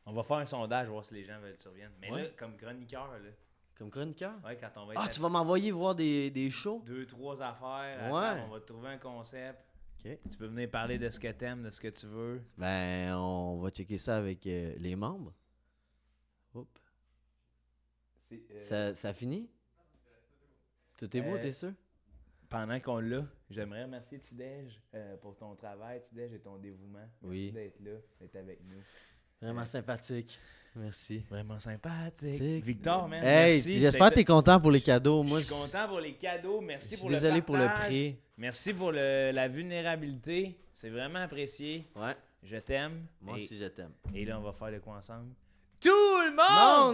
On va faire un sondage, voir si les gens veulent que tu reviennes. Mais Ouais. là, comme chroniqueur, là. Comme chroniqueur? Ouais, quand on va être Ah, assis- tu vas m'envoyer voir des shows? 2-3 affaires. à Ouais. table, on va te trouver un concept. Ok. Tu peux venir parler de ce que t'aimes, de ce que tu veux. Ben, on va checker ça avec les membres. Oups. Ça finit? Tout est beau, Euh, t'es sûr? Pendant qu'on l'a, j'aimerais remercier Tidej pour ton travail, Tidej, et ton dévouement. Oui. Merci d'être là, d'être avec nous. Vraiment sympathique. Merci. Vraiment sympathique. Sympathique. Victor, man, Hey, merci. j'espère que t'es content pour les cadeaux. Je Moi, suis content pour les cadeaux. Merci je suis pour désolé le pour le partage. prix. Merci pour la vulnérabilité. C'est vraiment apprécié. Ouais, Je t'aime. moi et, aussi je t'aime. et là, on va faire de quoi ensemble? Tout le monde